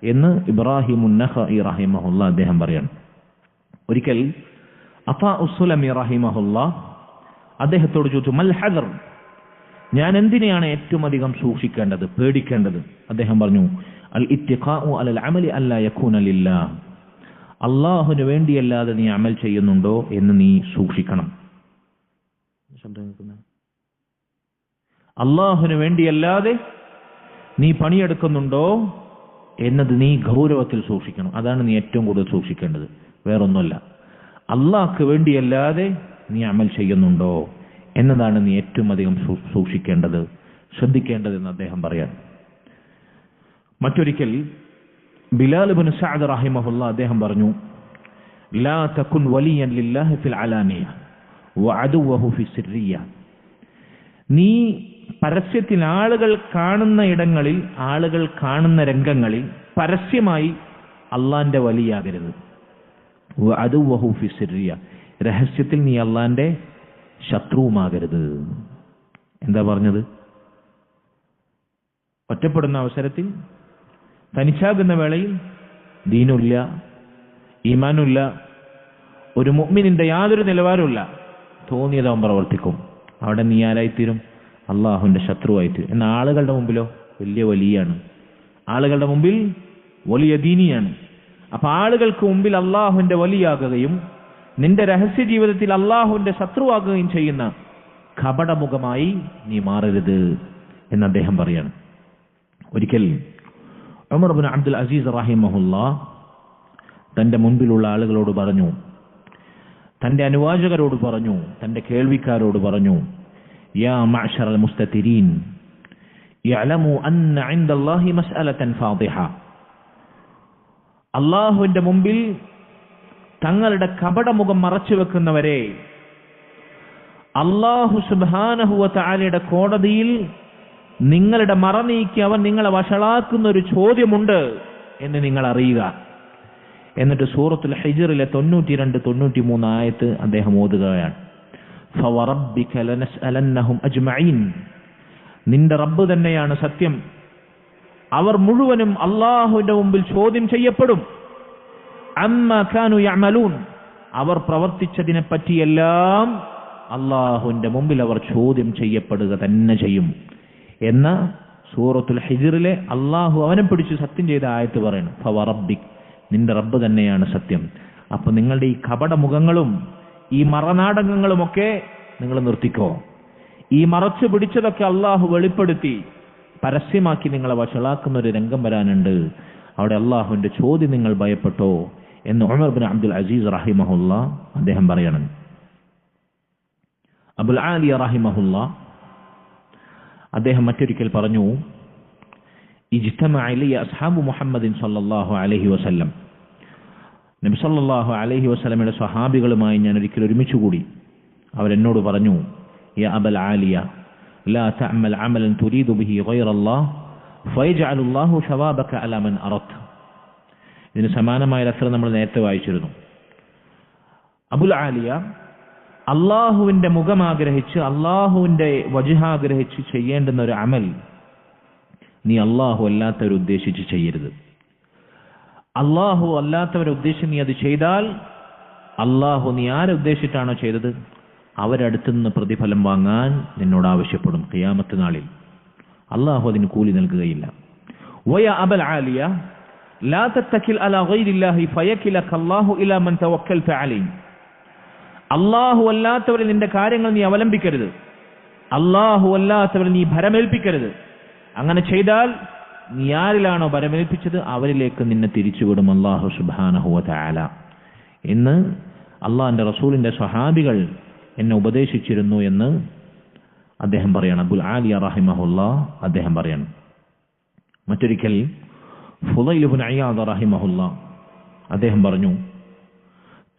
എന്ന് ഇബ്രാഹിം ഉന്നഖഇ റഹിമഹുല്ലാ അദ്ദേഹം പറയാണ്. ഒരിക്കൽ അഫാ ഉസ്സുലമി റഹിമഹുല്ലാ അദ്ദേഹത്തോട് ചോദിച്ചു, മൽ ഹദർ, ഞാൻ എന്തിനെയാണ് ഏറ്റവും അധികം സൂക്ഷിക്കേണ്ടത്, പേടിക്കേണ്ടത്? അദ്ദേഹം പറഞ്ഞു, അൽ ഇത്തിഖാഉ അലൽ അമലി അല്ലാ യകൂന ലില്ലാഹ്, അള്ളാഹുവിന് വേണ്ടിയല്ലാതെ നീ അമൽ ചെയ്യുന്നുണ്ടോ എന്ന് നീ സൂക്ഷിക്കണം. അള്ളാഹുവിന് വേണ്ടിയല്ലാതെ നീ പണിയെടുക്കുന്നുണ്ടോ എന്നത് നീ ഗൗരവത്തിൽ സൂക്ഷിക്കണം. അതാണ് നീ ഏറ്റവും കൂടുതൽ സൂക്ഷിക്കേണ്ടത്, വേറൊന്നുമല്ല. അള്ളാഹ്ക്ക് വേണ്ടിയല്ലാതെ നീ അമൽ ചെയ്യുന്നുണ്ടോ എന്നതാണ് നീ ഏറ്റവും അധികം സൂക്ഷിക്കേണ്ടത്, ശ്രദ്ധിക്കേണ്ടതെന്ന് അദ്ദേഹം പറയാൻ. മറ്റൊരിക്കൽ ബിലാൽ ഇബ്നു സഅദ് റഹിമഹുല്ലാ അദ്ദേഹം പറഞ്ഞു, ലാ തകുൻ വലിയൻ ലില്ലാഹി ഫിൽ അലാനിയ വഅദുവഹു ഫി സിർരിയ, നീ പരസ്യത്തിൽ ആളുകൾ കാണുന്ന ഇടങ്ങളിൽ, ആളുകൾ കാണുന്ന രംഗങ്ങളിൽ പരസ്യമായി അള്ളാന്റെ വലിയാകരുത്. വഅദുവഹു ഫി സിർരിയ, രഹസ്യത്തിൽ നീ അള്ളാന്റെ ശത്രുവുമാകരുത്. എന്താ പറഞ്ഞത്? ഒറ്റപ്പെടുന്ന അവസരത്തിൽ, തനിച്ചാകുന്ന വേളയിൽ ദീനുമില്ല, ഈമാനുമില്ല, ഒരു മുഅ്മിനിന്റെ യാതൊരു നിലവാരമില്ല, തോന്നിയത് അവൻ പ്രവർത്തിക്കും. അവിടെ നീ ആരായിത്തീരും? അള്ളാഹുവിന്റെ ശത്രുവായിത്തീരും. എന്നാൽ ആളുകളുടെ മുമ്പിലോ വലിയ വലിയാണ്, ആളുകളുടെ മുമ്പിൽ വലിയ ദീനിയാണ്. അപ്പൊ ആളുകൾക്ക് മുമ്പിൽ അള്ളാഹുവിന്റെ വലിയാകുകയും നിന്റെ രഹസ്യ ജീവിതത്തിൽ അള്ളാഹുവിന്റെ ശത്രുവാകുകയും ചെയ്യുന്ന കപടമുഖമായി നീ മാറരുത് എന്ന് അദ്ദേഹം പറയാണ്. ഒരിക്കൽ ഉമർ ഇബ്നു അബ്ദുൽ അസീസ് റഹിമഹുല്ലാ തന്റെ മുൻപിലുള്ള ആളുകളോട് പറഞ്ഞു, തന്റെ അനുവാചകരോട് പറഞ്ഞു, തന്റെ കേൾവിക്കാരോട് പറഞ്ഞു, യാ മഅ്ശറൽ മുസ്തതിരീൻ യഅലമു അന്ന ഇൻദല്ലാഹി മസ്അലതൻ ഫാദിഹ, അള്ളാഹുവിന്റെ മുമ്പിൽ തങ്ങളുടെ കപടമുഖം മറച്ചു വെക്കുന്നവരെ, അള്ളാഹു സുബ്ഹാനഹു വ തആലയുടെ കോടതിയിൽ നിങ്ങളുടെ മറ നീക്കി അവൻ നിങ്ങളെ വഷളാക്കുന്ന ഒരു ചോദ്യമുണ്ട് എന്ന് നിങ്ങൾ അറിയുക. എന്നിട്ട് സൂറത്തുൽ ഹിജ്റിലെ 92-93 ആയത്ത് അദ്ദേഹം ഓതുകയാണ്. ഫവറബ്ബിക ലനസ്അലന്നഹും അജ്മഈൻ, നിന്റെ റബ്ബ് തന്നെയാണ് സത്യം, അവർ മുഴുവനും അള്ളാഹുവിന്റെ മുമ്പിൽ ചോദ്യം ചെയ്യപ്പെടും. അമ്മാ കാനൂ യഅമലൂൻ, അവർ പ്രവർത്തിച്ചതിനെ പറ്റിയെല്ലാം അള്ളാഹുവിന്റെ മുമ്പിൽ അവർ ചോദ്യം ചെയ്യപ്പെടുക തന്നെ ചെയ്യും എന്ന സൂറത്തുൽ ഹിജ്റിലെ അള്ളാഹു അവനെ പിടിച്ച് സത്യം ചെയ്ത ആയത്ത് പറയണം. ഫവറബ്ബിക്, നിന്റെ റബ്ബ് തന്നെയാണ് സത്യം. അപ്പൊ നിങ്ങളുടെ ഈ കപടമുഖങ്ങളും ഈ മറനാടകങ്ങളുമൊക്കെ നിങ്ങൾ നിർത്തിക്കോ. ഈ മറച്ചു പിടിച്ചതൊക്കെ അള്ളാഹു വെളിപ്പെടുത്തി പരസ്യമാക്കി നിങ്ങളെ വഷളാക്കുന്ന ഒരു രംഗം വരാനുണ്ട്. അവിടെ അള്ളാഹുവിന്റെ ചോദ്യം നിങ്ങൾ ഭയപ്പെട്ടോ എന്ന് ഉമർ ഇബ്നു അബ്ദുൽ അസീസ് റഹിമഹുല്ലാ അദ്ദേഹം പറയണം. അബുൽ ആലിയ റഹിമഹുല്ലാ അദ്ദേഹം മറ്റൊരിക്കൽ പറഞ്ഞു, ഇജ്തമഅ ഇലയ്യ അസ്ഹാബു മുഹമ്മദിൻ സല്ലല്ലാഹു അലൈഹി വസല്ലം, നബി സല്ലല്ലാഹു അലൈഹി വസല്ലമയുടെ സ്വഹാബികളുമായി ഞാൻ ഒരിക്കൽ ഒരുമിച്ച് കൂടി. അവരെന്നോട് പറഞ്ഞു, യാ അബൽ ആലിയ ലാ തഅമൽ അമലൻ തുരീദു ബിഹി ഗൈറല്ലാഹ് ഫയജ്അലുല്ലാഹു ശവാബക അലാ മൻ അറദ്. ഇതിന് സമാനമായ അർത്ഥം നമ്മൾ നേരത്തെ വായിച്ചിരുന്നു. അബുൽ ആലിയ, അള്ളാഹുവിന്റെ മുഖം ആഗ്രഹിച്ച്, അള്ളാഹുവിന്റെ വജ്ഹ് ആഗ്രഹിച്ച് ചെയ്യേണ്ടുന്ന ഒരു അമൽ നീ അള്ളാഹു അല്ലാത്തവരെ ഉദ്ദേശിച്ച് ചെയ്യരുത്. അള്ളാഹു അല്ലാത്തവരെ ഉദ്ദേശിച്ച് നീ അത് ചെയ്താൽ അള്ളാഹു നീ ആരെ ഉദ്ദേശിച്ചിട്ടാണോ ചെയ്തത് അവരടുത്തു നിന്ന് പ്രതിഫലം വാങ്ങാൻ നിന്നോട് ആവശ്യപ്പെടും ഖിയാമത്ത് നാളിൽ. അള്ളാഹു അതിന് കൂലി നൽകുകയില്ല. വയ അബൽ ആലിയ ലാ തത്തക്കിൽ അലാ ഗൈരില്ലാഹി ഫയകിലക അല്ലാഹു ഇലാ മൻ തവക്കൽത അലൈഹി. അള്ളാഹു അല്ലാത്തവരെ നിന്റെ കാര്യങ്ങൾ നീ അവലംബിക്കരുത്, അള്ളാഹു അല്ലാത്തവരെ നീ ഭരമേൽപ്പിക്കരുത്. അങ്ങനെ ചെയ്താൽ നീ ആരിലാണോ ഭരമേൽപ്പിച്ചത് അവരിലേക്ക് നിന്നെ തിരിച്ചുവിടും അല്ലാഹു സുബ്ഹാനഹു വ തആല എന്ന് അള്ളാഹിന്റെ റസൂലിന്റെ സ്വഹാബികൾ എന്നെ ഉപദേശിച്ചിരുന്നു എന്ന് അദ്ദേഹം പറയണം. അബുൽ ആലിയ റഹിമഹുല്ലാ അദ്ദേഹം പറയണം. മറ്റൊരിക്കൽ ഫുളൈൽ ഇബ്നു ഇയാദ് റഹിമഹുല്ലാ അദ്ദേഹം പറഞ്ഞു,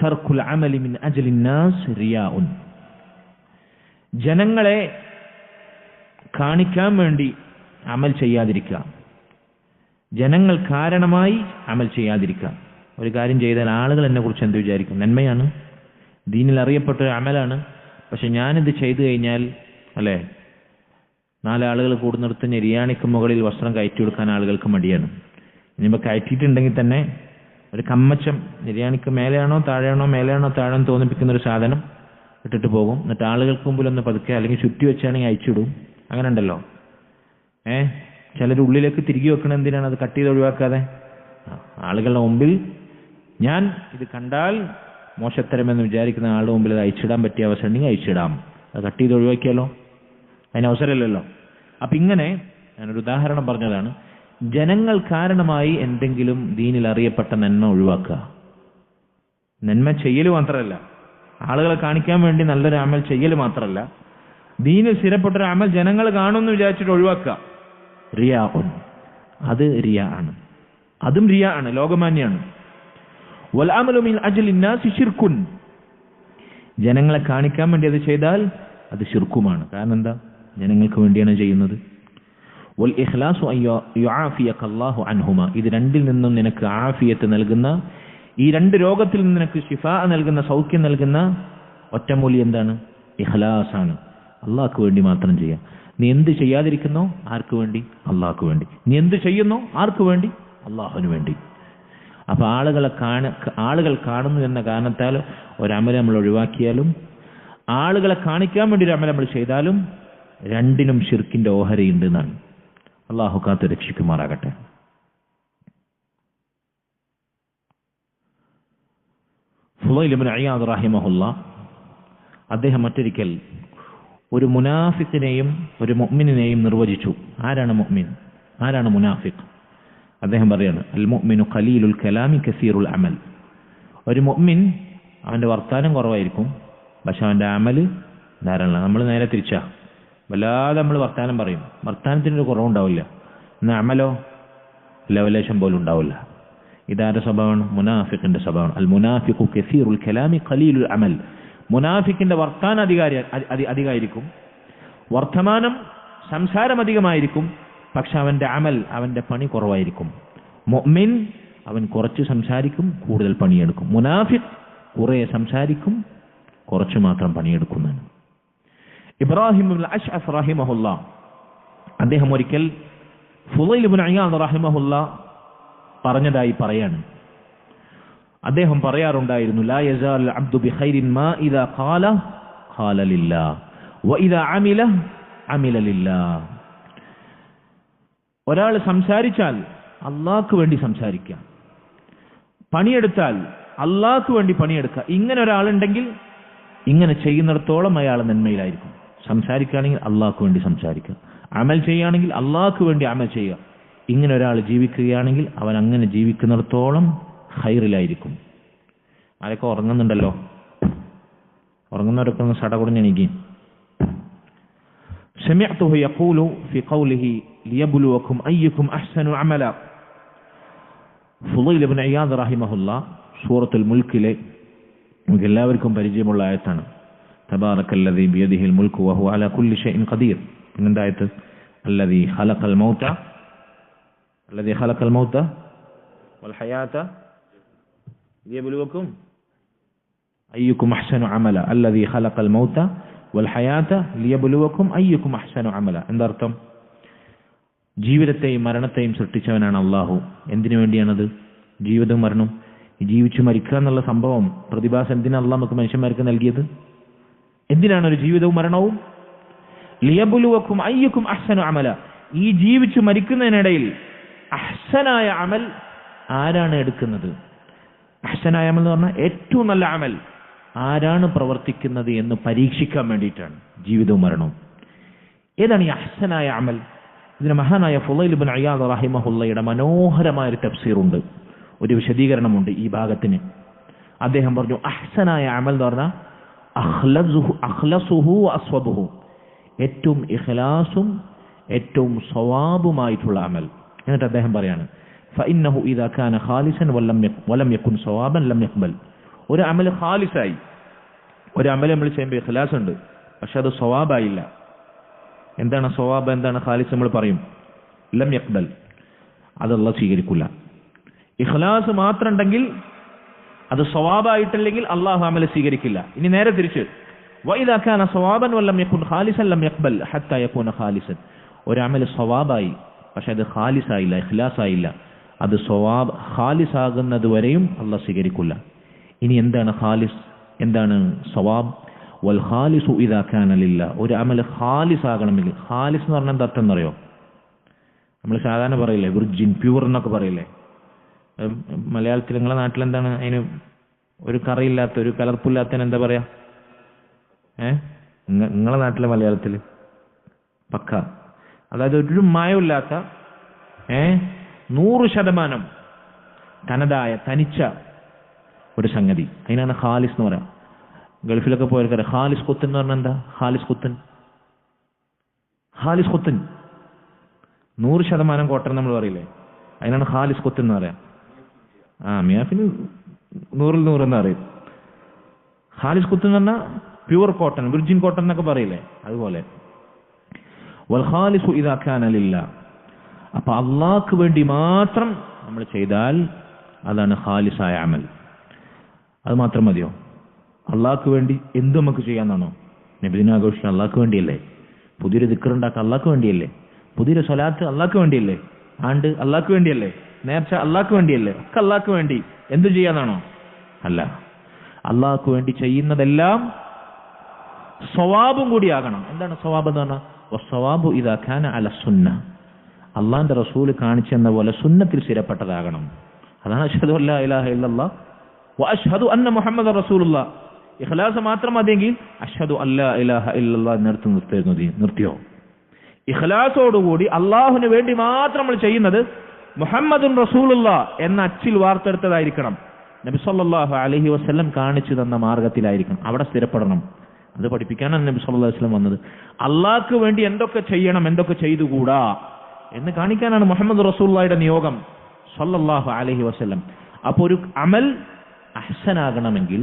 തർക്കുൽ അമലി മിൻ അജ്ലി നാസ് റിയാഉൻ, ജനങ്ങളെ കാണിക്കാൻ വേണ്ടി അമൽ ചെയ്യാതിരിക്കുക, ജനങ്ങൾ കാരണമായി അമൽ ചെയ്യാതിരിക്കുക. ഒരു കാര്യം ചെയ്താൽ ആളുകൾ എന്നെ കുറിച്ച് എന്ത് വിചാരിക്കും? നന്മയാണ്, ദീനിൽ അറിയപ്പെട്ട ഒരു അമലാണ്. പക്ഷെ ഞാനിത് ചെയ്തു കഴിഞ്ഞാൽ അല്ലേ, 4 ആളുകൾ കൂടുന്നിടത്ത് നിര്യാണിക്ക് മുകളിൽ വസ്ത്രം കയറ്റി കൊടുക്കാൻ ആളുകൾക്ക് മടിയാണ്. ഇനിയിപ്പോൾ കയറ്റിയിട്ടുണ്ടെങ്കിൽ തന്നെ ഒരു കമ്മച്ചം, നിര്യാണിക്ക് മേലെയാണോ താഴെയാണോ മേലെയാണോ താഴെയാണോ തോന്നിപ്പിക്കുന്ന ഒരു സാധനം ഇട്ടിട്ട് പോകും. എന്നിട്ട് ആളുകൾക്ക് മുമ്പിൽ ഒന്ന് പതുക്കെ, അല്ലെങ്കിൽ ചുറ്റി വെച്ചാണെങ്കിൽ അയച്ചിടും. അങ്ങനെ ഉണ്ടല്ലോ. ചിലർ ഉള്ളിലേക്ക് തിരികെ വെക്കണം. എന്തിനാണ്? അത് കട്ട് ചെയ്ത് ഒഴിവാക്കാതെ ആളുകളുടെ മുമ്പിൽ ഞാൻ ഇത് കണ്ടാൽ മോശത്തരമെന്ന് വിചാരിക്കുന്ന ആളുടെ മുമ്പിൽ അത് അയച്ചിടാൻ പറ്റിയ അവസരം ഉണ്ടെങ്കിൽ അയച്ചിടാം. അത് കട്ട് ചെയ്ത് ഒഴിവാക്കിയാലോ? അതിന് അവസരമില്ലല്ലോ. അപ്പം ഇങ്ങനെ ഞാനൊരു ഉദാഹരണം പറഞ്ഞതാണ്. ജനങ്ങൾ കാരണമായി എന്തെങ്കിലും ദീനിൽ അറിയപ്പെട്ട നന്മ ഒഴിവാക്കുക. നന്മ ചെയ്യൽ മാത്രമല്ല, ആളുകളെ കാണിക്കാൻ വേണ്ടി നല്ലൊരു അമൽ ചെയ്യൽ മാത്രമല്ല, ദീനിൽ സ്ഥിരപ്പെട്ടൊരു അമൽ ജനങ്ങൾ കാണുമെന്ന് വിചാരിച്ചിട്ട് ഒഴിവാക്കുക. റിയാ ഉൻ, അത് റിയാ ആണ്, അതും റിയാ ആണ്, ലോകമാന്യാണ്. വൽ അമലു മിൻ അജ്ലി നാസി ശിർക്കുൻ, ജനങ്ങളെ കാണിക്കാൻ വേണ്ടി അത് ചെയ്താൽ അത് ശിർക്കുമാണ്. കാരണം എന്താ? ജനങ്ങൾക്ക് വേണ്ടിയാണ് ചെയ്യുന്നത്. വൽ ഇഖ്ലാസു യുആഫിയക അല്ലാഹു അൻഹുമാ, ഇത് രണ്ടിൽ നിന്നും നിനക്ക് ആഫിയത്ത് നൽകുന്ന, ഈ 2 രോഗത്തിൽ നിന്ന് നിനക്ക് ശിഫാ നൽകുന്ന, സൗഖ്യം നൽകുന്ന ഒറ്റമൂലി എന്താണ്? ഇഖ്ലാസ് ആണ്. അള്ളാഹ്ക്ക് വേണ്ടി മാത്രം ചെയ്യാം. നീ എന്ത് ചെയ്യാതിരിക്കുന്നോ ആർക്ക് വേണ്ടി? അള്ളാഹ്ക്ക് വേണ്ടി. നീ എന്ത് ചെയ്യുന്നോ ആർക്ക് വേണ്ടി? അള്ളാഹുവിന് വേണ്ടി. അപ്പൊ ആളുകൾ കാണുന്നു എന്ന കാരണത്താൽ ഒരമൽ നമ്മൾ ഒഴിവാക്കിയാലും ആളുകളെ കാണിക്കാൻ വേണ്ടി ഒരു അമൽ നമ്മൾ ചെയ്താലും രണ്ടിനും ശിർക്കിന്റെ ഓഹരിയുണ്ട് എന്നാണ്. അള്ളാഹു കാത്ത് രക്ഷിക്കുമാറാകട്ടെ. ഫുളൈൽ ഇബ്നു ഇയാദ് റഹിമഹുല്ലാ അദ്ദേഹം മറ്റൊരിക്കൽ ഒരു മുനാഫിഖിനെയും ഒരു മുഅ്മിനിനെയും നിർവചിച്ചു. ആരാണ് മുഅ്മിൻ, ആരാണ് മുനാഫിഖ്? അദ്ദേഹം പറയാണ്, അൽ മുഅ്മിനു ഖലീലുൽ കലാമി കസീറുൽ അമൽ. ഒരു മുഅ്മിൻ അവന്റെ വർത്താനം കുറവായിരിക്കും, പക്ഷെ അവന്റെ അമല് ധാരാളം. നമ്മൾ നേരെ തിരിച്ചാ, വല്ലാതെ നമ്മൾ വർത്താനം പറയും, വർത്താനത്തിനൊരു കുറവുണ്ടാവില്ല, എന്നാൽ അമലോ ലവലേശം പോലും ഉണ്ടാവില്ല. ഇതാരുടെ സ്വഭാവമാണ്? മുനാഫിഖിന്റെ സ്വഭാവമാണ്. അൽ മുനാഫിഖു കസീറുൽ കലാമി ഖലീലുൽ അമൽ. മുനാഫിക്കിന്റെ വർത്താനം അധികമായിരിക്കും, വർത്തമാനം സംസാരം അധികമായിരിക്കും, പക്ഷെ അവന്റെ അമൽ, അവന്റെ പണി കുറവായിരിക്കും. മുഅ്മിൻ അവൻ കുറച്ച് സംസാരിക്കും, കൂടുതൽ പണിയെടുക്കും. മുനാഫിഖ് കുറെ സംസാരിക്കും, കുറച്ച് മാത്രം പണിയെടുക്കുന്നതാണ്. ഇബ്രാഹിം ഇബ്നുൽ അശ്അസ് റഹിമഹുല്ലാ അദ്ദേഹം ഒരിക്കൽ ഫുളൈൽ ഇബ്നു ഇയാദ് റഹിമഹുല്ലാ പറഞ്ഞതായി പറയാണ്. അദ്ദേഹം പറയാറുണ്ടായിരുന്നു, ലാ യസാൽ അബ്ദു ബിഖൈരിൻ മാ ഇദാ ഖാല ഖാല ലില്ലാഹ് വ ഇദാ അമില അമില ലില്ലാഹ്. ഒരാൾ സംസാരിച്ചാൽ അള്ളാഹ്ക്ക് വേണ്ടി സംസാരിക്കുക, പണിയെടുത്താൽ അള്ളാഹ്ക്ക് വേണ്ടി പണിയെടുക്കുക. ഇങ്ങനെ ഒരാളുണ്ടെങ്കിൽ ഇങ്ങനെ ചെയ്യുന്നിടത്തോളം അയാൾ നന്മയിലായിരിക്കും. സംസാരിക്കുകയാണെങ്കിൽ അള്ളാഹ്ക്ക് വേണ്ടി സംസാരിക്കുക, അമൽ ചെയ്യുകയാണെങ്കിൽ അള്ളാഹ്ക്ക് വേണ്ടി അമൽ ചെയ്യുക. ഇങ്ങനെ ഒരാൾ ജീവിക്കുകയാണെങ്കിൽ അവൻ അങ്ങനെ ജീവിക്കുന്നിടത്തോളം ഖൈറിലായിരിക്കും. ആരൊക്കെ ഉറങ്ങുന്നുണ്ടല്ലോ? ഉറങ്ങുന്നവരൊക്കെ ഒന്ന് സടകുടഞ്ഞ് എണീക്കി. സമിഅ്തുഹു യഖൂലു ഫി ഖൗലിഹി ലിയബ്ലുവകും അയ്യുകും അഹ്സനു അമല. ഫുളൈൽ ഇബ്നു ഇയാദ് റഹിമഹുല്ലാ സൂറത്തുൽ മുൽക്കിലെ നമുക്ക് എല്ലാവർക്കും പരിചയമുള്ള ആയത്താണ്. തബാറക്കല്ലദീ ബിയദിഹിൽ മുൽക്കു വഹുവ അലാ കുല്ലി ഷൈഇൻ ഖദീർ. ഇങ്ങനത്തെ ആയത്ത്, അല്ലദീ ഖലഖൽ മൗത വൽ ഹയാത ലിയബ്ലുവകും അയ്യുകും അഹ്സനു അമല. അല്ലദീ ഖലഖൽ മൗത വൽ ഹയാത ലിയബ്ലുവകും അയ്യുകും അഹ്സനു അമല. എന്താർത്ഥം? ജീവിതത്തെയും മരണത്തെയും സൃഷ്ടിച്ചവനാണ് അള്ളാഹു. എന്തിനു വേണ്ടിയാണത്? ജീവിതവും മരണവും, ജീവിച്ചു മരിക്കുക എന്നുള്ള സംഭവം, പ്രതിഭാസം എന്തിനാണ് അള്ളാഹ് നമുക്ക് മനുഷ്യന്മാർക്ക് നൽകിയത്? എന്തിനാണ് ഒരു ജീവിതവും മരണവും? ലിയബ്ലുവകും അയ്യുകും അഹ്സനു അമല. ഈ ജീവിച്ചു മരിക്കുന്നതിനിടയിൽ അഹ്സനായ അമൽ ആരാണ് എടുക്കുന്നത്? അഹ്സനായ അമൽ എന്ന് പറഞ്ഞാൽ ഏറ്റവും നല്ല അമൽ ആരാണ് പ്രവർത്തിക്കുന്നത് എന്ന് പരീക്ഷിക്കാൻ വേണ്ടിയിട്ടാണ് ജീവിതവും മരണവും. ഏതാണ് ഈ അഹ്സനായ അമൽ? ഇതിന് മഹാനായ ഫുളൈൽ ഇബ്നു ഇയാദ് റഹിമഹുല്ലയുടെ മനോഹരമായ ഒരു തഫ്സീറുണ്ട്, ഒരു വിശദീകരണമുണ്ട് ഈ ഭാഗത്തിന്. അദ്ദേഹം പറഞ്ഞു, അഹ്സനായ അമൽ എന്ന് പറഞ്ഞാൽ അഖ്ലസുഹു അസ്വബുഹു, ഏറ്റവും ഇഖ്ലാസും ഏറ്റവും സവാബുമായിട്ടുള്ള അമൽ. എന്നിട്ട് അദ്ദേഹം പറയാണ്, ഫഇന്നഹു ഇദാ കാന ഖാലിസൻ വലം യകുൻ സവാബൻ ലം യഖ്ബൽ. ഒരു അമൽ ഖാലിസായി, ഒരു അമൽ നമ്മൾ ചെയ്യുമ്പോൾ ഇഖ്ലാസ് ഉണ്ട്, പക്ഷെ അത് സ്വവാബായില്ല. എന്താണ് സ്വവാബ്, എന്താണ് ഖാലിസ്? നമ്മൾ പറയും ലം യഖ്ബൽ, അത് അല്ലാഹ് സ്വീകരിക്കില്ല. ഇഖ്ലാസ് മാത്രം ഉണ്ടെങ്കിൽ, അത് സ്വവാബായിട്ടില്ലെങ്കിൽ അല്ലാഹു അമൽ സ്വീകരിക്കില്ല. ഇനി നേരെ തിരിച്ച്, വഇദാ കാന സ്വവാബൻ വലം യകുൻ ഖാലിസൻ ലം യഖ്ബൽ ഹത്താ യകൂന ഖാലിസൻ. ഒരു അമൽ സ്വവാബായി പക്ഷെ അത് ഖാലിസായില്ല, ഇഖ്ലാസായില്ല, അത് സ്വവാബ് ഖാലിസാകുന്നത് വരെയും അല്ലാഹ് സ്വീകരിക്കില്ല. ഇനി എന്താണ് ഖാലിസ്, എന്താണ് സ്വവാബ്? വൽ ഖാലിസു ഇദാ കാന ലില്ലാഹ്. ഒരു അമൽ ഖാലിസ് ആകണമെങ്കിൽ, ഖാലിസ് എന്ന് പറഞ്ഞാൽ എന്താ അർത്ഥം എന്നറിയോ? നമ്മൾ സാധാരണ പറയില്ലേ വിർജിൻ, പ്യൂർ എന്നൊക്കെ പറയില്ലേ. മലയാളത്തിൽ നിങ്ങളെ നാട്ടിലെന്താണ് അതിന് ഒരു കറിയില്ലാത്ത, ഒരു കലർപ്പില്ലാത്തതിന് എന്താ പറയാ? നിങ്ങളെ നാട്ടിലെ മലയാളത്തിൽ പക്ക, അതായത് ഒരു മായമില്ലാത്ത 100% തനതായ തനിച്ച ഒരു സംഗതി, അതിനാണ് ഖാലിസ് എന്ന് പറയാം. ഗൾഫിലൊക്കെ പോയവർക്കറിയാം ഖാലിസ് ഖുത്തൻ എന്ന് പറഞ്ഞാൽ എന്താ? ഖാലിസ് ഖുത്തൻ 100% കോട്ടൺ നമ്മൾ പറയില്ലേ, അതിനാണ് ഖാലിസ് ഖുത്തൻ എന്ന് പറയാം. മിയാഫിന് 100ൽ 100 എന്ന് പറയും. ഖാലിസ് ഖുത്തൻ എന്ന് പറഞ്ഞാൽ പ്യൂർ കോട്ടൺ, വിർജിൻ കോട്ടൺ എന്നൊക്കെ പറയില്ലേ, അതുപോലെ. വൽ ഖാലിസു ഇദാ കാന ലില്ലാഹ്. അപ്പൊ അള്ളാഹ്ക്ക് വേണ്ടി മാത്രം നമ്മൾ ചെയ്താൽ അതാണ് ഖാലിസായ അമൽ. അത് മാത്രം മതിയോ? അള്ളാഹ്ക്ക് വേണ്ടി എന്ത് നമുക്ക് ചെയ്യാന്നാണോ? നബിദിനം ആഘോഷിക്കാൻ അള്ളാഹ്ക്ക് വേണ്ടിയല്ലേ? പുതിയൊരു ദിക്റുണ്ടാക്കുക അള്ളാഹ്ക്ക് വേണ്ടിയല്ലേ? പുതിയൊരു സ്വലാത്ത് അള്ളാഹ്ക്ക് വേണ്ടിയല്ലേ? ആണ്ട് അള്ളാഹ്ക്ക് വേണ്ടിയല്ലേ? നേർച്ച അള്ളാഹ്ക്ക് വേണ്ടിയല്ലേ? ഒക്കെ അള്ളാഹ്ക്ക് വേണ്ടി. എന്ത് ചെയ്യാന്നാണോ? അല്ല, അള്ളാഹ്ക്ക് വേണ്ടി ചെയ്യുന്നതെല്ലാം സ്വവാബും കൂടിയാകണം. എന്താണ് സ്വവാബ് എന്ന് പറഞ്ഞാൽ? വസ്സവാബു ഇദാ കാന അല സുന്ന. അള്ളാഹിന്റെ റസൂൽ കാണിച്ചെന്ന പോലെ സുന്നത്തിൽ സ്ഥിരപ്പെട്ടതാകണം. അതാണ് അഷ്ഹദു അല്ലാ ഇലാഹ ഇല്ലല്ലാഹ് വ അഷ്ഹദു അന്ന മുഹമ്മദൻ റസൂലുള്ളാഹ്. ഇഖ്ലാസ് മാത്രം മതിയെങ്കിൽ അഷ്ഹദു അല്ലാ ഇലാഹ ഇല്ലല്ലാഹ് നിർത്തിയോ? ഇഖ്ലാസോടുകൂടി അള്ളാഹുവിന് വേണ്ടി മാത്രം നമ്മൾ ചെയ്യുന്നത് മുഹമ്മദുൻ റസൂലുള്ളാഹ് എന്ന അച്ചിൽ വാർത്തെടുത്തതായിരിക്കണം. നബി സല്ലല്ലാഹു അലൈഹി വസല്ലം കാണിച്ചു തന്ന മാർഗത്തിലായിരിക്കണം. അവിടെ സ്ഥിരപ്പെടണം. അത് പഠിപ്പിക്കാനാണ് നബി സല്ലല്ലാഹു അലൈഹി വസല്ലം വന്നത്. അള്ളാഹ്ക്ക് വേണ്ടി എന്തൊക്കെ ചെയ്യണം, എന്തൊക്കെ ചെയ്തുകൂടാ എന്ന് കാണിക്കാനാണ് മുഹമ്മദ് റസൂലുള്ളാഹിയുടെ നിയോഗം സല്ലല്ലാഹു അലൈഹി വസല്ലം. അപ്പോൾ ഒരു അമൽ അഹ്സനാകണമെങ്കിൽ,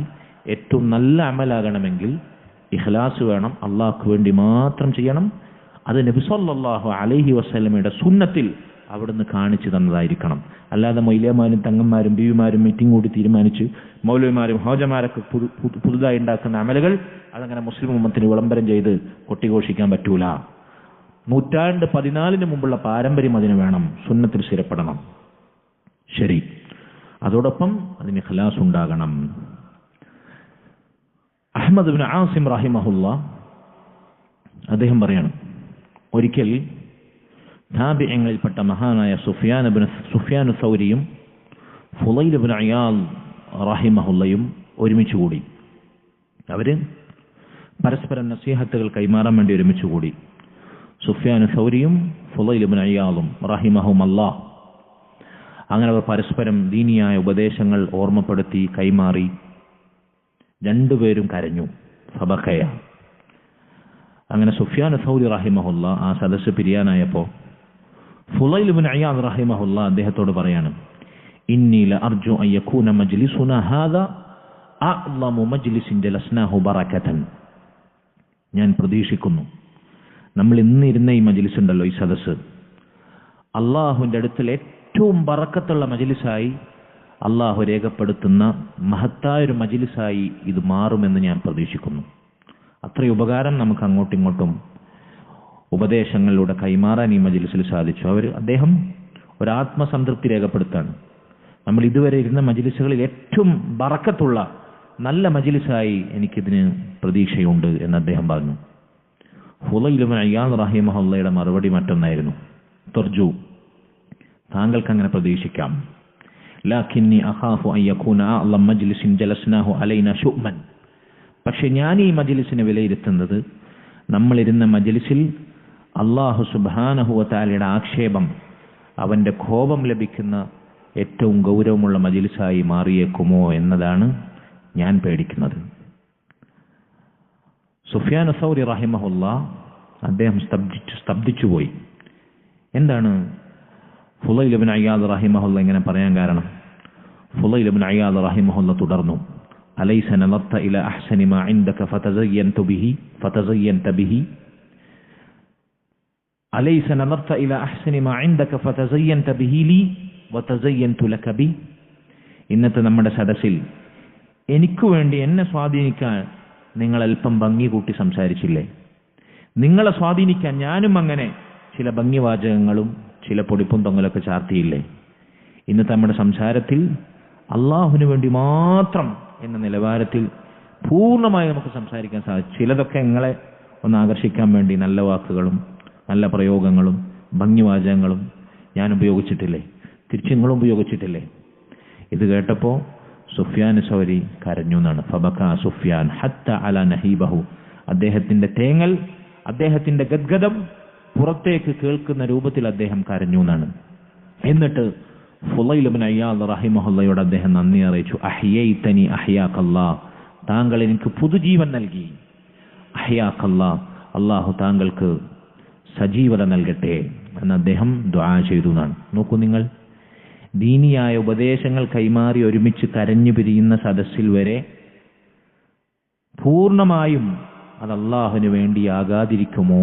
ഏറ്റവും നല്ല അമലാകണമെങ്കിൽ ഇഖ്ലാസ് വേണം. അള്ളാഹ്ക്ക് വേണ്ടി മാത്രം ചെയ്യണം. അത് നബി സല്ലല്ലാഹു അലൈഹി വസല്ലമയുടെ സുന്നത്തിൽ അവിടുന്ന് കാണിച്ചു തന്നതായിരിക്കണം. അല്ലാതെ മൊയ്ലിയമാരും തങ്ങന്മാരും ബീവിമാരും മീറ്റിംഗ് കൂടി തീരുമാനിച്ച് മൗലവിമാരും ഹോജമാരൊക്കെ പുതുതായി ഉണ്ടാക്കുന്ന അമലുകൾ അതങ്ങനെ മുസ്ലിം ഉമ്മത്തിന് വിളംബരം ചെയ്ത് കൊട്ടിഘോഷിക്കാൻ പറ്റൂല. 14 മുമ്പുള്ള പാരമ്പര്യം അതിന് വേണം. സുന്നത്തിൽ സ്ഥിരപ്പെടണം. ശരി, അതോടൊപ്പം അതിന് ഇഖ്ലാസ് ഉണ്ടാകണം. അഹ്മദ് ഇബ്നു ആസിം റഹിമഹുല്ലാഹ് അദ്ദേഹം പറയാണ്, ഒരിക്കൽ താബിഈങ്ങളിൽപ്പെട്ട മഹാനായ സുഫ്യാൻ സൗരിയും ഫുളൈൽ ഇബ്നു ഇയാദ് റഹിമഹുല്ലയും ഒരുമിച്ച് കൂടി. അവര് പരസ്പരം നസീഹത്തുകൾ കൈമാറാൻ വേണ്ടി ഒരുമിച്ച് കൂടി. സുഫ്യാൻ സൗരിയും ഫുളൈൽ ഇബ്നു ഇയാദും റഹിമഹുമല്ലാഹ്. അങ്ങനെ അവർ പരസ്പരം ദീനിയായ ഉപദേശങ്ങൾ ഓർമ്മപ്പെടുത്തി കൈമാറി. രണ്ടുപേരും കരഞ്ഞു. ഫബഖയ. അങ്ങനെ സുഫ്യാൻ സൗരി റഹിമഹുല്ലാ ആ സദസ്സ് പിരിയാനായപ്പോ ഫുളൈൽ ഇബ്നു ഇയാദ് റഹിമഹുല്ലാ അദ്ദേഹത്തോട് പറയാണ്, ഇന്നി ലഅർജു അൻ യകൂന മജ്ലിസുനാ ഹാദാ അഅ്ളമു മജ്ലിസിൻ ജലസ്നാഹു ബറകതൻ. ഞാൻ പ്രതീക്ഷിക്കുന്നു നമ്മൾ ഇന്നിരുന്ന ഈ മജ്ലിസ് ഉണ്ടല്ലോ, ഈ സദസ്സ്, അള്ളാഹുവിൻ്റെ അടുത്തിൽ ഏറ്റവും ബറക്കത്തുള്ള മജ്ലിസായി അള്ളാഹു രേഖപ്പെടുത്തുന്ന മഹത്തായൊരു മജ്ലിസായി ഇത് മാറുമെന്ന് ഞാൻ പ്രതീക്ഷിക്കുന്നു. അത്രയും ഉപകാരം നമുക്ക് അങ്ങോട്ടും ഇങ്ങോട്ടും ഉപദേശങ്ങളിലൂടെ കൈമാറാൻ ഈ മജ്ലിസിൽ സാധിച്ചു. അദ്ദേഹം ഒരാത്മസംതൃപ്തി രേഖപ്പെടുത്താണ്. നമ്മൾ ഇതുവരെ ഇരുന്ന മജ്ലിസുകളിൽ ഏറ്റവും ബറക്കത്തുള്ള നല്ല മജ്ലിസായി എനിക്കിതിന് പ്രതീക്ഷയുണ്ട് എന്ന് അദ്ദേഹം പറഞ്ഞു. ഫുളൈൽ ഇബ്നു ഇയാദ് റഹിമഹുള്ളയുടെ മറുപടി മറ്റൊന്നായിരുന്നു. തർജു, താങ്കൾക്ക് അങ്ങനെ പ്രതീക്ഷിക്കാം. ലാകിന്നി അഖാഫു അൻ യകൂന അഅ്ളം മജ്ലിസിൻ ജലസ്നാഹു അലൈനാ ശുഅ്മൻ. പക്ഷെ ഞാൻ ഈ മജ്ലിസിനെ വിലയിരുത്തുന്നത് നമ്മളിരുന്ന മജ്ലിസിൽ അല്ലാഹു സുബ്ഹാനഹു വ തആലയുടെ ആക്ഷേപം, അവന്റെ കോപം ലഭിക്കുന്ന ഏറ്റവും ഗൗരവമുള്ള മജ്ലിസായി മാറിയേക്കുമോ എന്നതാണ് ഞാൻ പേടിക്കുന്നത്. സുഫ്യാൻ സൗരി റഹിമഹുല്ലാഹ് അദ്ദേഹം സ്തബ്ധിച്ചുപോയി. എന്താണ് ഫുളൈൽ ഇബ്നു ഇയാദ് റഹിമഹുല്ലാഹ് ഇങ്ങനെ പറയാൻ കാരണം? ഫുളൈൽ ഇബ്നു ഇയാദ് റഹിമഹുല്ലാഹ് തുടർന്നു, അലൈസ നളത്ത ഇല അഹ്സനി മാ ഇൻദക ഫതസയ്യൻത ബിഹി അലൈസ നളത്ത ഇല അഹ്സനി മാ ഇൻദക ഫതസയ്യൻത ബിഹി ലി വതസയ്യൻതു ലക ബി. ഇന്നത്തെ നമ്മുടെ സദസ്സിൽ എനിക്ക് വേണ്ടി എന്നെ സ്വാധീനിക്കാൻ നിങ്ങൾ അല്പം ഭംഗി കൂട്ടി സംസാരിച്ചില്ലേ? നിങ്ങളെ സ്വാധീനിക്കാൻ ഞാനും അങ്ങനെ ചില ഭംഗിവാചകങ്ങളും ചില പൊടിപ്പും തൊങ്ങലൊക്കെ ചാർത്തിയില്ലേ? ഇന്നത്തെ നമ്മുടെ സംസാരത്തിൽ അള്ളാഹുവിന് വേണ്ടി മാത്രം എന്ന നിലവാരത്തിൽ പൂർണ്ണമായി നമുക്ക് സംസാരിക്കാൻ സാധിക്കും. ചിലതൊക്കെ നിങ്ങളെ ഒന്ന് ആകർഷിക്കാൻ വേണ്ടി നല്ല വാക്കുകളും നല്ല പ്രയോഗങ്ങളും ഭംഗിവാചകങ്ങളും ഞാൻ ഉപയോഗിച്ചിട്ടില്ലേ? തിരിച്ച് നിങ്ങളും ഉപയോഗിച്ചിട്ടില്ലേ? ഇത് കേട്ടപ്പോൾ സുഫ്യാൻ സൗരി കരഞ്ഞു എന്നാണ്. ഫബക സുഫ്യാൻ ഹത്ത അല നഹീബഹു. അദ്ദേഹത്തിന്റെ തേങ്ങൽ, അദ്ദേഹത്തിന്റെ ഗദ്ഗദം പുറത്തേക്ക് കേൾക്കുന്ന രൂപത്തിൽ അദ്ദേഹം കരഞ്ഞു എന്നാണ്. എന്നിട്ട് ഫുളൈൽ ഇബ്നു അയ്യാദ് റഹിമഹുള്ളയോട് അദ്ദേഹം നന്ദി അറിയിച്ചു. അഹ്യൈതനി അഹ്യാകല്ലാഹ്, താങ്കൾ എനിക്ക് പുതുജീവൻ നൽകി. അഹ്യാകല്ലാഹ്, അല്ലാഹു താങ്കൾക്ക് സജീവത നൽകട്ടെ എന്ന് അദ്ദേഹം ദുആ ചെയ്തു എന്നാണ്. നോക്കൂ നിങ്ങൾ, ദീനിയായ ഉപദേശങ്ങൾ കൈമാറി ഒരുമിച്ച് കരഞ്ഞു പിരിയുന്ന സദസ്സിൽ വരെ പൂർണ്ണമായും അത് അള്ളാഹുവിന് വേണ്ടിയാകാതിരിക്കുമോ?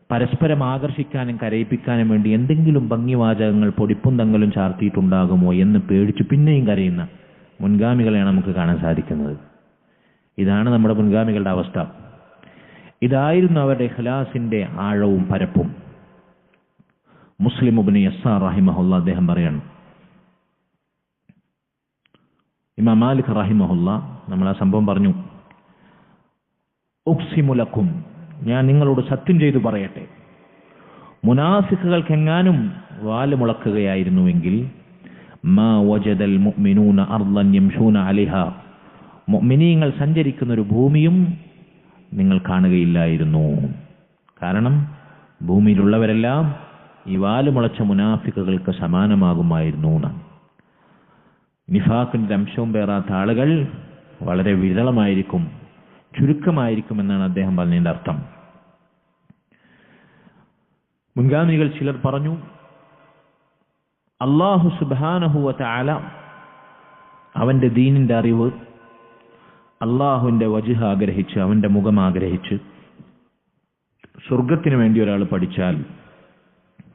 പരസ്പരം ആകർഷിക്കാനും കരയിപ്പിക്കാനും വേണ്ടി എന്തെങ്കിലും ഭംഗിവാചകങ്ങൾ പൊടിപ്പും തങ്ങലും ചാർത്തിയിട്ടുണ്ടാകുമോ എന്ന് പേടിച്ച് പിന്നെയും കരയുന്ന മുൻഗാമികളെയാണ് നമുക്ക് കാണാൻ സാധിക്കുന്നത്. ഇതാണ് നമ്മുടെ മുൻഗാമികളുടെ അവസ്ഥ. ഇതായിരുന്നു അവരുടെ ഇഖ്ലാസിന്റെ ആഴവും പരപ്പും. മുസ്ലിം ഇബ്നു യസ്സാർ റഹിമഹുള്ള അദ്ദേഹം പറയാണ്, ഇമാം മാലിക് റഹിമഹുള്ള നമ്മൾ ആ സംഭവം പറഞ്ഞു. ഉഖ്സിമു ലക്കും, ഞാൻ നിങ്ങളോട് സത്യം ചെയ്തു പറയട്ടെ, മുനാഫിഖുകൾക്കെങ്ങാനും വാല് മുളക്കുകയായിരുന്നുവെങ്കിൽ മാ വജദൽ മുഅ്മിനൂന അർളൻ യംശൂന അലൈഹാ, മുഅ്മിനീങ്ങൾ സഞ്ചരിക്കുന്ന ഒരു ഭൂമിയും നിങ്ങൾ കാണുകയില്ലായിരുന്നു. കാരണം ഭൂമിയിലുള്ളവരെല്ലാം ഈ വാല് മുളച്ച മുനാഫിഖുകൾക്ക് സമാനമാകുമായിരുന്നു. നിഫാഖിന്റെ അംശവും പേറാത്ത ആളുകൾ വളരെ വിരളമായിരിക്കും, ചുരുക്കമായിരിക്കുമെന്നാണ് അദ്ദേഹം പറഞ്ഞതിന്റെ അർത്ഥം. മുൻഗാമികൾ ചിലർ പറഞ്ഞു, അല്ലാഹു സുബ്ഹാനഹു വ തആല അവന്റെ ദീനിന്റെ അറിവ്, അള്ളാഹുവിന്റെ വജ്ഹ് ആഗ്രഹിച്ച്, അവന്റെ മുഖം ആഗ്രഹിച്ച് സ്വർഗത്തിന് വേണ്ടി ഒരാൾ പഠിച്ചാൽ,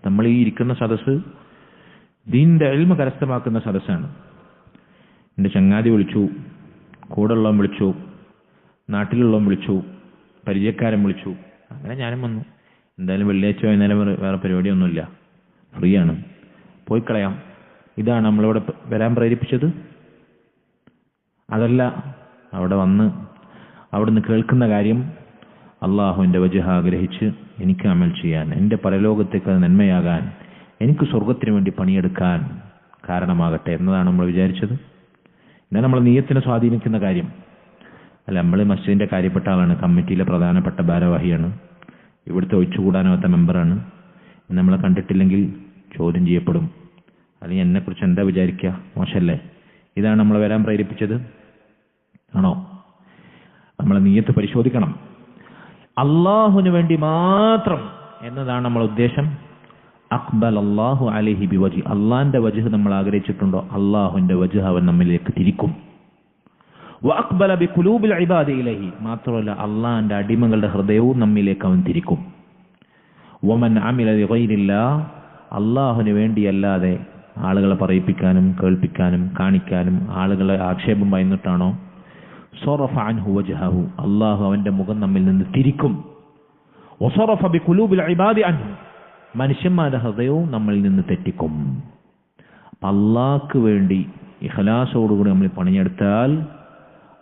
നമ്മൾ ഈ ഇരിക്കുന്ന സദസ്സ് ദീനിന്റെ ഇൽമ കരസ്ഥമാക്കുന്ന സദസ്സാണ്. എൻ്റെ ചങ്ങാതി വിളിച്ചു, കൂടെയുള്ളവൻ വിളിച്ചു, നാട്ടിലുള്ളവൻ വിളിച്ചു, പരിചയക്കാരൻ വിളിച്ചു, അങ്ങനെ ഞാനും വന്നു. എന്തായാലും വെള്ളിയാഴ്ച വൈകുന്നേരം വേറെ പരിപാടിയൊന്നുമില്ല, ഫ്രീ ആണ്, പോയി കളയാം. ഇതാണ് നമ്മളിവിടെ വരാൻ പ്രേരിപ്പിച്ചത്? അതല്ല, അവിടെ വന്ന് അവിടുന്ന് കേൾക്കുന്ന കാര്യം അള്ളാഹുവിൻ്റെ വജ്ഹ് ആഗ്രഹിച്ച് എനിക്ക് അമൽ ചെയ്യാൻ, എൻ്റെ പരലോകത്തേക്ക് അത് നന്മയാകാൻ, എനിക്ക് സ്വർഗത്തിന് വേണ്ടി പണിയെടുക്കാൻ കാരണമാകട്ടെ എന്നതാണ് നമ്മൾ വിചാരിച്ചത്. ഇതാണ് നമ്മളെ നിയ്യത്തിനെ സ്വാധീനിക്കുന്ന കാര്യം. അല്ല, നമ്മൾ മസ്ജിദിൻ്റെ കാര്യപ്പെട്ട ആളാണ്, കമ്മിറ്റിയിലെ പ്രധാനപ്പെട്ട ഭാരവാഹിയാണ്, ഇവിടുത്തെ ഒഴിച്ചുകൂടാനാവാത്ത മെമ്പറാണ്, നമ്മളെ കണ്ടിട്ടില്ലെങ്കിൽ ചോദ്യം ചെയ്യപ്പെടും, അല്ലെങ്കിൽ എന്നെക്കുറിച്ച് എന്താ വിചാരിക്കുക, മോശമല്ലേ? ഇതാണ് നമ്മളെ വരാൻ പ്രേരിപ്പിച്ചത് ആണോ? നമ്മളെ നിയ്യത്ത് പരിശോധിക്കണം. അള്ളാഹുവിന് വേണ്ടി മാത്രം എന്നതാണ് നമ്മളെ ഉദ്ദേശം. അഖ്ബൽ അല്ലാഹു അലൈഹി ബിവജ്ഹി, അള്ളാഹിന്റെ വജ്ഹ് നമ്മൾ ആഗ്രഹിച്ചിട്ടുണ്ടോ, അള്ളാഹുവിന്റെ വജ്ഹ് അവൻ നമ്മിലേക്ക് തിരിക്കും. വഅഖ്ബല ബിഖുലൂബിൽ ഇബാദി ഇലൈഹി, മാത്രമല്ല അള്ളാഹിന്റെ അടിമകളുടെ ഹൃദയവും നമ്മിലേക്ക് അവൻ തിരിക്കും. വമൻ അമില ലിഗൈരില്ലാഹ്, അള്ളാഹുവിന് വേണ്ടിയല്ലാതെ ആളുകളെ പറയിപ്പിക്കാനും കേൾപ്പിക്കാനും കാണിക്കാനും ആളുകളെ ആക്ഷേപം ഭയന്നിട്ടാണോ, സറഫ അൻഹു വജ്ഹഹു, അള്ളാഹു അവന്റെ മുഖം നമ്മിൽ നിന്ന് തിരിക്കും. വസറഫ ബിഖുലൂബിൽ ഇബാദി അൻഹു, മനുഷ്യന്മാരുടെ ഹൃദയവും നമ്മളിൽ നിന്ന് തെറ്റിക്കും. അള്ളാഹ്ക്ക് വേണ്ടി ഇഖ്ലാസോടുകൂടി നമ്മൾ പണിയെടുത്താൽ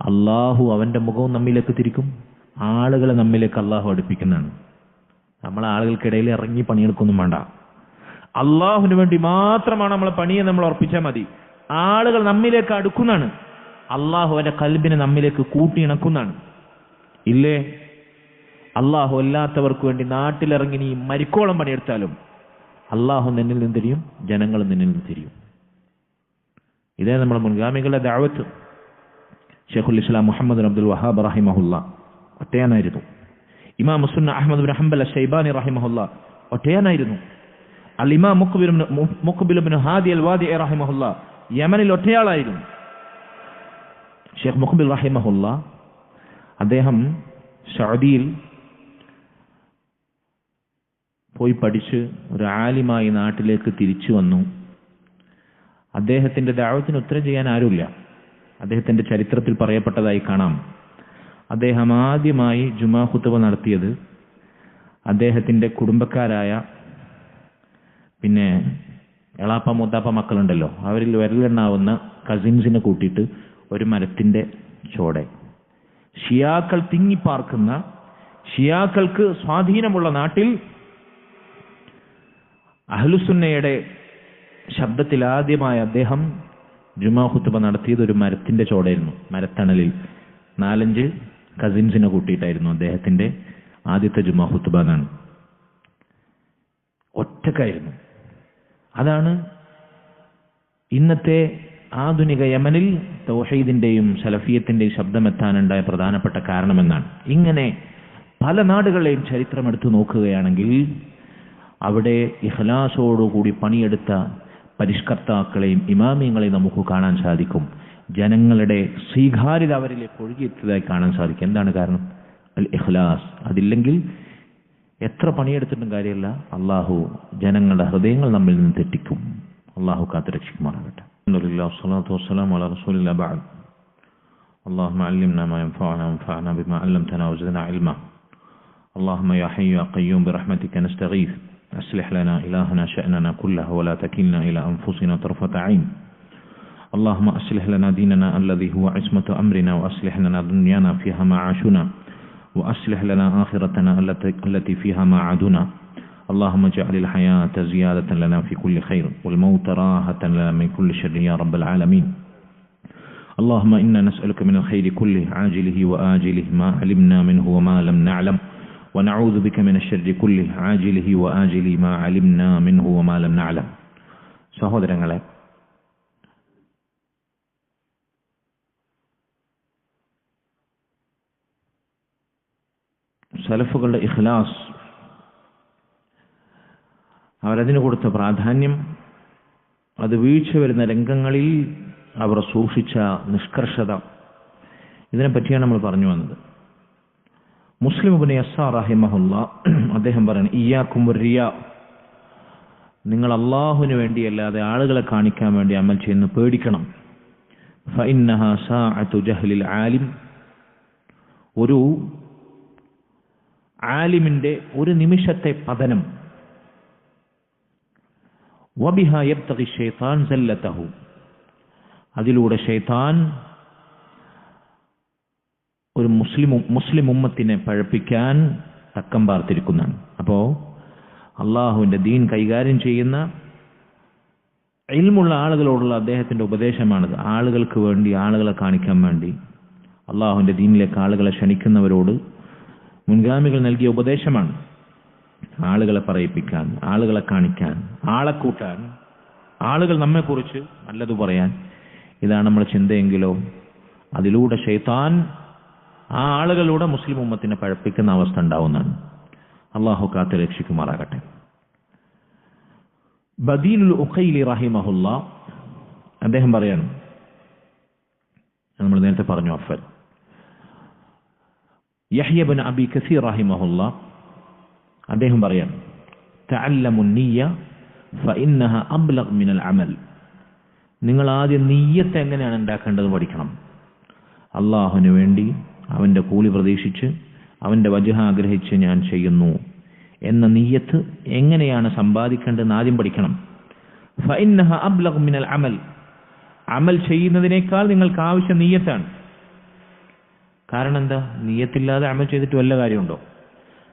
അള്ളാഹു അവന്റെ മുഖവും നമ്മിലേക്ക് തിരിക്കും. ആളുകളെ നമ്മിലേക്ക് അള്ളാഹു അടുപ്പിക്കുന്നതാണ്. നമ്മൾ ആളുകൾക്കിടയിൽ ഇറങ്ങി പണിയെടുക്കൊന്നും വേണ്ട. അള്ളാഹുവിന് വേണ്ടി മാത്രമാണ് നമ്മളെ പണിയെ നമ്മൾ ഉറപ്പിച്ചാൽ മതി. ആളുകൾ നമ്മിലേക്ക് അടുക്കുന്നതാണ്. അള്ളാഹു അവന്റെ കൽബിനെ നമ്മിലേക്ക് കൂട്ടിയിണക്കുന്നതാണ്. ഇല്ലേ, അള്ളാഹു അല്ലാത്തവർക്ക് വേണ്ടി നാട്ടിലിറങ്ങി നീ മരിക്കോളം പണിയെടുത്താലും അള്ളാഹു നിന്നിൽ നിന്ന് തിരിയും, ജനങ്ങൾ നിന്നിൽ നിന്ന് തിരിയും. ഇതേ നമ്മുടെ മുൻഗാമികളുടെ ദഅവത്ത്. ഷെയ്ഖുൽ ഇസ്ലാം മുഹമ്മദ് അബ്ദുൽ വഹാബ് റഹിമഹുല്ല ഒറ്റയാനായിരുന്നു. ഇമാം സുന്ന അഹ്മദ് ബിൻ ഹംബൽ അശ്ശൈബാനി റഹിമഹുല്ല ഒറ്റയാനായിരുന്നു. അൽ ഇമാം മുഖ്ബിൽ ഇബ്നു ഹാദി അൽ വാദിഇ റഹിമഹുല്ല യമനിൽ ഒറ്റയാളായിരുന്നു. ഷെയ്ഖ് മുഖ്ബിൽ റഹിമഹുല്ല അദ്ദേഹം സൗദിയിൽ പോയി പഠിച്ച് ഒരു ആലിമായി നാട്ടിലേക്ക് തിരിച്ചു വന്നു. അദ്ദേഹത്തിന്റെ ദഅവത്തിന് ഉത്തരം ചെയ്യാൻ ആരുമില്ല. അദ്ദേഹത്തിന്റെ ചരിത്രത്തിൽ പറയപ്പെട്ടതായി കാണാം, അദ്ദേഹം ആദ്യമായി ജുമാ ഖുതുബ നടത്തിയത് അദ്ദേഹത്തിന്റെ കുടുംബക്കാരായ പിന്നെ എളാപ്പ മൂത്താപ്പ മക്കളുണ്ടല്ലോ, അവരിൽ വിരലെണ്ണാവുന്ന കസിൻസിനെ കൂട്ടിയിട്ട് ഒരു മരത്തിന്റെ ചോടെ, ഷിയാക്കൾ തിങ്ങിപ്പാർക്കുന്ന, ഷിയാക്കൾക്ക് സ്വാധീനമുള്ള നാട്ടിൽ അഹ്ലുസുന്നയുടെ ശബ്ദത്തിൽ ആദ്യമായി അദ്ദേഹം ജുമാ ഖുതുബ നടത്തിയത് ഒരു മരത്തിന്റെ ചോടായിരുന്നു. മരത്തണലിൽ 4-5 കസിൻസിനെ കൂട്ടിയിട്ടായിരുന്നു അദ്ദേഹത്തിന്റെ ആദ്യത്തെ ജുമാ ഖുതുബ. എന്നാണ്, ഒറ്റക്കായിരുന്നു. അതാണ് ഇന്നത്തെ ആധുനിക യമനിൽ തൗഹീദിന്റെയും സലഫിയത്തിന്റെയും ശബ്ദമെത്താനുണ്ടായ പ്രധാനപ്പെട്ട കാരണമെന്നാണ്. ഇങ്ങനെ പല നാടുകളെയും ചരിത്രം എടുത്തു നോക്കുകയാണെങ്കിൽ അവിടെ ഇഖ്ലാസോടുകൂടി പണിയെടുത്ത പരിഷ്കർത്താക്കളെയും ഇമാമിയങ്ങളെയും നമുക്ക് കാണാൻ സാധിക്കും. ജനങ്ങളുടെ സ്വീകാര്യത അവരിലേക്ക് ഒഴുകിയെത്തിയതായി കാണാൻ സാധിക്കും. എന്താണ് കാരണം? അൽ ഇഖ്ലാസ്. അതില്ലെങ്കിൽ എത്ര പണിയെടുത്തിട്ടും കാര്യമില്ല, അള്ളാഹു ജനങ്ങളുടെ ഹൃദയങ്ങൾ നമ്മിൽ നിന്ന് തെറ്റിക്കും. അള്ളാഹു കാത്തുരക്ഷിക്കുമാറാകട്ടെ. അൽഹംദുലില്ലാഹി വസ്സലാത്തു വസ്സലാമു അലാ റസൂലില്ലാഹി ബഅദ്. അല്ലാഹുമ്മ അല്ലിംനാ മാ യൻഫഉനാ വൻഫഅനാ ബിമാ അല്ലംതനാ വസിദ്നാ ഇൽമാ. അല്ലാഹുമ്മ യാ ഹയ്യു യാ ഖയ്യൂം ബിറഹ്മതിക നസ്തഗീസ്. أصلح لنا إلهنا شأننا كله ولا تكلنا إلى أنفسنا طرفة عين. اللهم أصلح لنا ديننا الذي هو عصمة أمرنا، وأصلح لنا دنيانا فيها معاشنا، وأصلح لنا آخرتنا التي فيها معادنا. اللهم اجعل الحياة زيادة لنا في كل خير، والموت راحة لنا من كل شر يا رب العالمين. اللهم إنا نسألك من الخير كله عاجله وآجله ما علمنا منه وما لم نعلم، ونعوذ بك من الشر كله عاجله وآجله ما علمنا منه وما لم نعلم. സഹോദരങ്ങളെ, സലഫുകളുടെ ഇഖ്ലാസ്, അവരതിന് കൊടുത്ത പ്രാധാന്യം, അത് വീഴ്ച വരുന്ന രംഗങ്ങളിൽ അവർ സൂക്ഷിച്ച നിഷ്കർഷത, ഇതിനെപ്പറ്റിയാണ് നമ്മൾ പറഞ്ഞു വന്നത്. മുസ്ലിം ഇബ്നു യസ്സാർ റഹിമഹുല്ലാ അദ്ദേഹം പറയുന്നു, ഇയ്യാക്കും വറിയാ, നിങ്ങൾ അള്ളാഹുവിന് വേണ്ടിയല്ലാതെ ആളുകളെ കാണിക്കാൻ വേണ്ടി അമൽ ചെയ്യുന്നു പേടിക്കണം. ഫഇന്നഹാ സാഅതു ജഹ്ലിൽ ആലിം, ഒരു ആലിമിന്റെ ഒരു നിമിഷത്തെ പതനം. വബിഹാ യബ്തഗി ശൈത്താൻ സല്ലതഹു, അതിലൂടെ ശൈത്താൻ ഒരു മുസ്ലിം ഉമ്മത്തിനെ പഴപ്പിക്കാൻ തക്കം പാർത്തിരിക്കുന്നതാണ്. അപ്പോ അള്ളാഹുവിന്റെ ദീൻ കൈകാര്യം ചെയ്യുന്ന ഇൽമുള്ള ആളുകളോടുള്ള അദ്ദേഹത്തിന്റെ ഉപദേശമാണിത്. ആളുകൾക്ക് വേണ്ടി, ആളുകളെ കാണിക്കാൻ വേണ്ടി അള്ളാഹുവിന്റെ ദീനിലേക്ക് ആളുകളെ ക്ഷണിക്കുന്നവരോട് മുൻഗാമികൾ നൽകിയ ഉപദേശമാണ്. ആളുകളെ പറയിപ്പിക്കാൻ, ആളുകളെ കാണിക്കാൻ, ആളെ കൂട്ടാൻ, ആളുകൾ നമ്മെക്കുറിച്ച് നല്ലത് പറയാൻ, ഇതാണ് നമ്മുടെ ചിന്തയെങ്കിലോ അതിലൂടെ ശൈത്താൻ ആ ആളുകളിലൂടെ മുസ്ലിം ഉമ്മത്തിനെ പഴപ്പിക്കുന്ന അവസ്ഥ ഉണ്ടാവുന്നതാണ്. അള്ളാഹു കാത്ത് രക്ഷിക്കുമാറാകട്ടെ. ബദീലുൽ ഉഖൈലി റഹിമഹുല്ലാ അദ്ദേഹം പറയാണ്, നമ്മൾ നേരത്തെ പറഞ്ഞു അഫൽ. യഹ്യ ഇബ്നു അബി കസീർ റഹിമഹുല്ലാ അദ്ദേഹം പറയാണ്, തഅല്ലമു നിയ്യ ഫഇന്നഹ അബ്ലഗ് മിനൽ അമൽ. നിങ്ങൾ ആദ്യം നിയ്യത്ത് എങ്ങനെയാണ് ഉണ്ടാക്കേണ്ടത് പഠിക്കണം. അള്ളാഹുവിന് വേണ്ടി അവന്റെ കൂലി പ്രതീക്ഷിച്ച് അവന്റെ വജ്ഹ ആഗ്രഹിച്ച് ഞാൻ ചെയ്യുന്നു എന്ന നിയ്യത്ത് എങ്ങനെയാണ് സമ്പാദിക്കേണ്ടതെന്ന് ആദ്യം പഠിക്കണം. ഫഇന്നഹ അബ്ലഗ് മിനൽ അമൽ, അമൽ ചെയ്യുന്നതിനേക്കാൾ നിങ്ങൾക്ക് ആവശ്യം നിയ്യത്താണ്. കാരണം എന്താ? നിയ്യത്തില്ലാതെ അമൽ ചെയ്തിട്ട് വല്ല കാര്യമുണ്ടോ?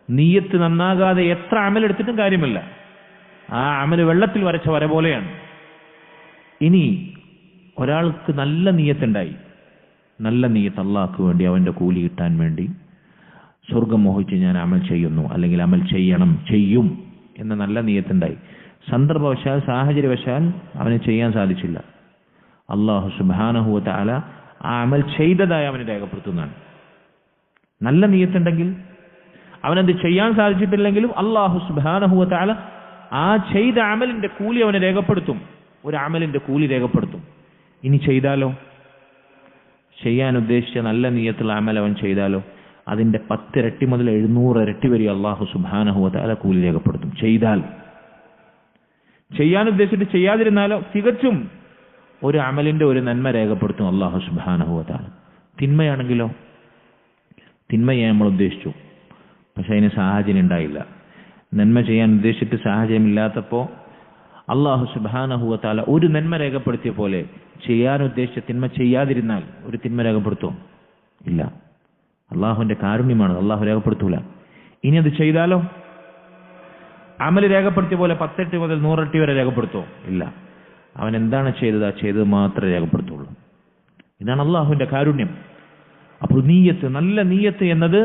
നിയ്യത്ത് നന്നാകാതെ എത്ര അമൽ എടുത്തിട്ടും കാര്യമില്ല. ആ അമൽ വെള്ളത്തിൽ വരച്ച വര പോലെയാണ്. ഇനി ഒരാൾക്ക് നല്ല നിയ്യത്തുണ്ടായി, നല്ല നിയ്യത്ത് അള്ളാഹ്ക്ക് വേണ്ടി അവന്റെ കൂലി കിട്ടാൻ വേണ്ടി സ്വർഗം മോഹിച്ച് ഞാൻ അമൽ ചെയ്യുന്നു, അല്ലെങ്കിൽ അമൽ ചെയ്യും എന്ന നല്ല നിയ്യത്തുണ്ടായി. സന്ദർഭവശാൽ, സാഹചര്യവശാൽ അവന് ചെയ്യാൻ സാധിച്ചില്ല. അള്ളാഹു സുബ്ഹാനഹു വ തആല ആ അമൽ ചെയ്തതായി അവന് രേഖപ്പെടുത്തുന്നതാണ്. നല്ല നിയ്യത്തുണ്ടെങ്കിൽ അവനത് ചെയ്യാൻ സാധിച്ചിട്ടില്ലെങ്കിലും അള്ളാഹു സുബ്ഹാനഹു വ തആല ആ ചെയ്ത അമലിന്റെ കൂലി അവന് രേഖപ്പെടുത്തും. ഒരു അമലിന്റെ കൂലി രേഖപ്പെടുത്തും. ഇനി ചെയ്താലോ, ചെയ്യാൻ ഉദ്ദേശിച്ച നല്ല നിയ്യത്തുള്ള അമൽ അവൻ ചെയ്താലോ അതിന്റെ 10 ഇരട്ടി മുതൽ 700 ഇരട്ടി വരെ അല്ലാഹു സുബ്ഹാനഹു വ തആല കൂലി രേഖപ്പെടുത്തും. ചെയ്താൽ. ചെയ്യാൻ ഉദ്ദേശിച്ചിട്ട് ചെയ്യാതിരുന്നാലോ തികച്ചും ഒരു അമലിന്റെ ഒരു നന്മ രേഖപ്പെടുത്തും അല്ലാഹു സുബ്ഹാനഹു വ തആല. തിന്മയാണെങ്കിലോ തിന്മയെ നമ്മൾ ഉദ്ദേശിച്ചു, പക്ഷെ അതിന് സാഹചര്യം ഉണ്ടായില്ല. നന്മ ചെയ്യാൻ ഉദ്ദേശിച്ചിട്ട് സാഹചര്യമില്ലാത്തപ്പോൾ അല്ലാഹു സുബ്ഹാനഹു വ തആല ഒരു നന്മ രേഖപ്പെടുത്തിയ പോലെ ചെയ്യാൻ ഉദ്ദേശിച്ച തിന്മ ചെയ്യാതിരുന്നാൽ ഒരു തിന്മ രേഖപ്പെടുത്തുമോ? ഇല്ല. അള്ളാഹുവിന്റെ കാരുണ്യമാണ്, അള്ളാഹു രേഖപ്പെടുത്തൂല. ഇനി അത് ചെയ്താലോ അമൽ രേഖപ്പെടുത്തിയ പോലെ 10 ഇരട്ടി മുതൽ 100 ഇരട്ടി വരെ രേഖപ്പെടുത്തുമോ? ഇല്ല. അവൻ എന്താണ് ചെയ്തത് ആ ചെയ്തത് മാത്രമേ രേഖപ്പെടുത്തുള്ളൂ. ഇതാണ് അള്ളാഹുവിന്റെ കാരുണ്യം. അപ്പോൾ നീയത്ത്, നല്ല നീയത്ത് എന്നത്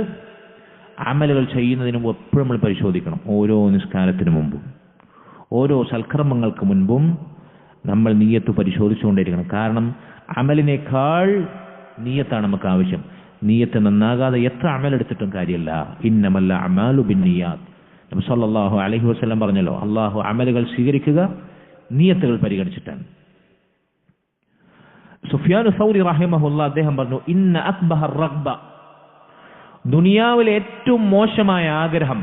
അമലുകൾ ചെയ്യുന്നതിന് മുമ്പ് എപ്പോഴും നമ്മൾ പരിശോധിക്കണം. ഓരോ നിസ്കാരത്തിന് മുമ്പും ഓരോ സൽക്കർമ്മങ്ങൾക്ക് മുൻപും നമ്മൾ നീയത്ത് പരിശോധിച്ചുകൊണ്ടിരിക്കണം. കാരണം അമലിനേക്കാൾ നീയത്താണ് നമുക്ക് ആവശ്യം. നീയത്ത് നന്നാകാതെ എത്ര അമലെടുത്തിട്ടും കാര്യമില്ല. ഇന്നമൽ അഅ്മാലു ബിന്നിയാത്ത്. നബി സല്ലല്ലാഹു അലൈഹി വസല്ലം പറഞ്ഞല്ലോ, അള്ളാഹു അമലുകൾ സ്വീകരിക്കുക നീയത്തുകൾ പരിഗണിച്ചിട്ടാണ്. സുഫ്യാൻ സൗരി റഹിമഹുല്ലാഹ് അദ്ദേഹം പറഞ്ഞു, ഇന്ന അക്ബഹർ റഗ്ബ, ദുനിയാവിലെ ഏറ്റവും മോശമായ ആഗ്രഹം,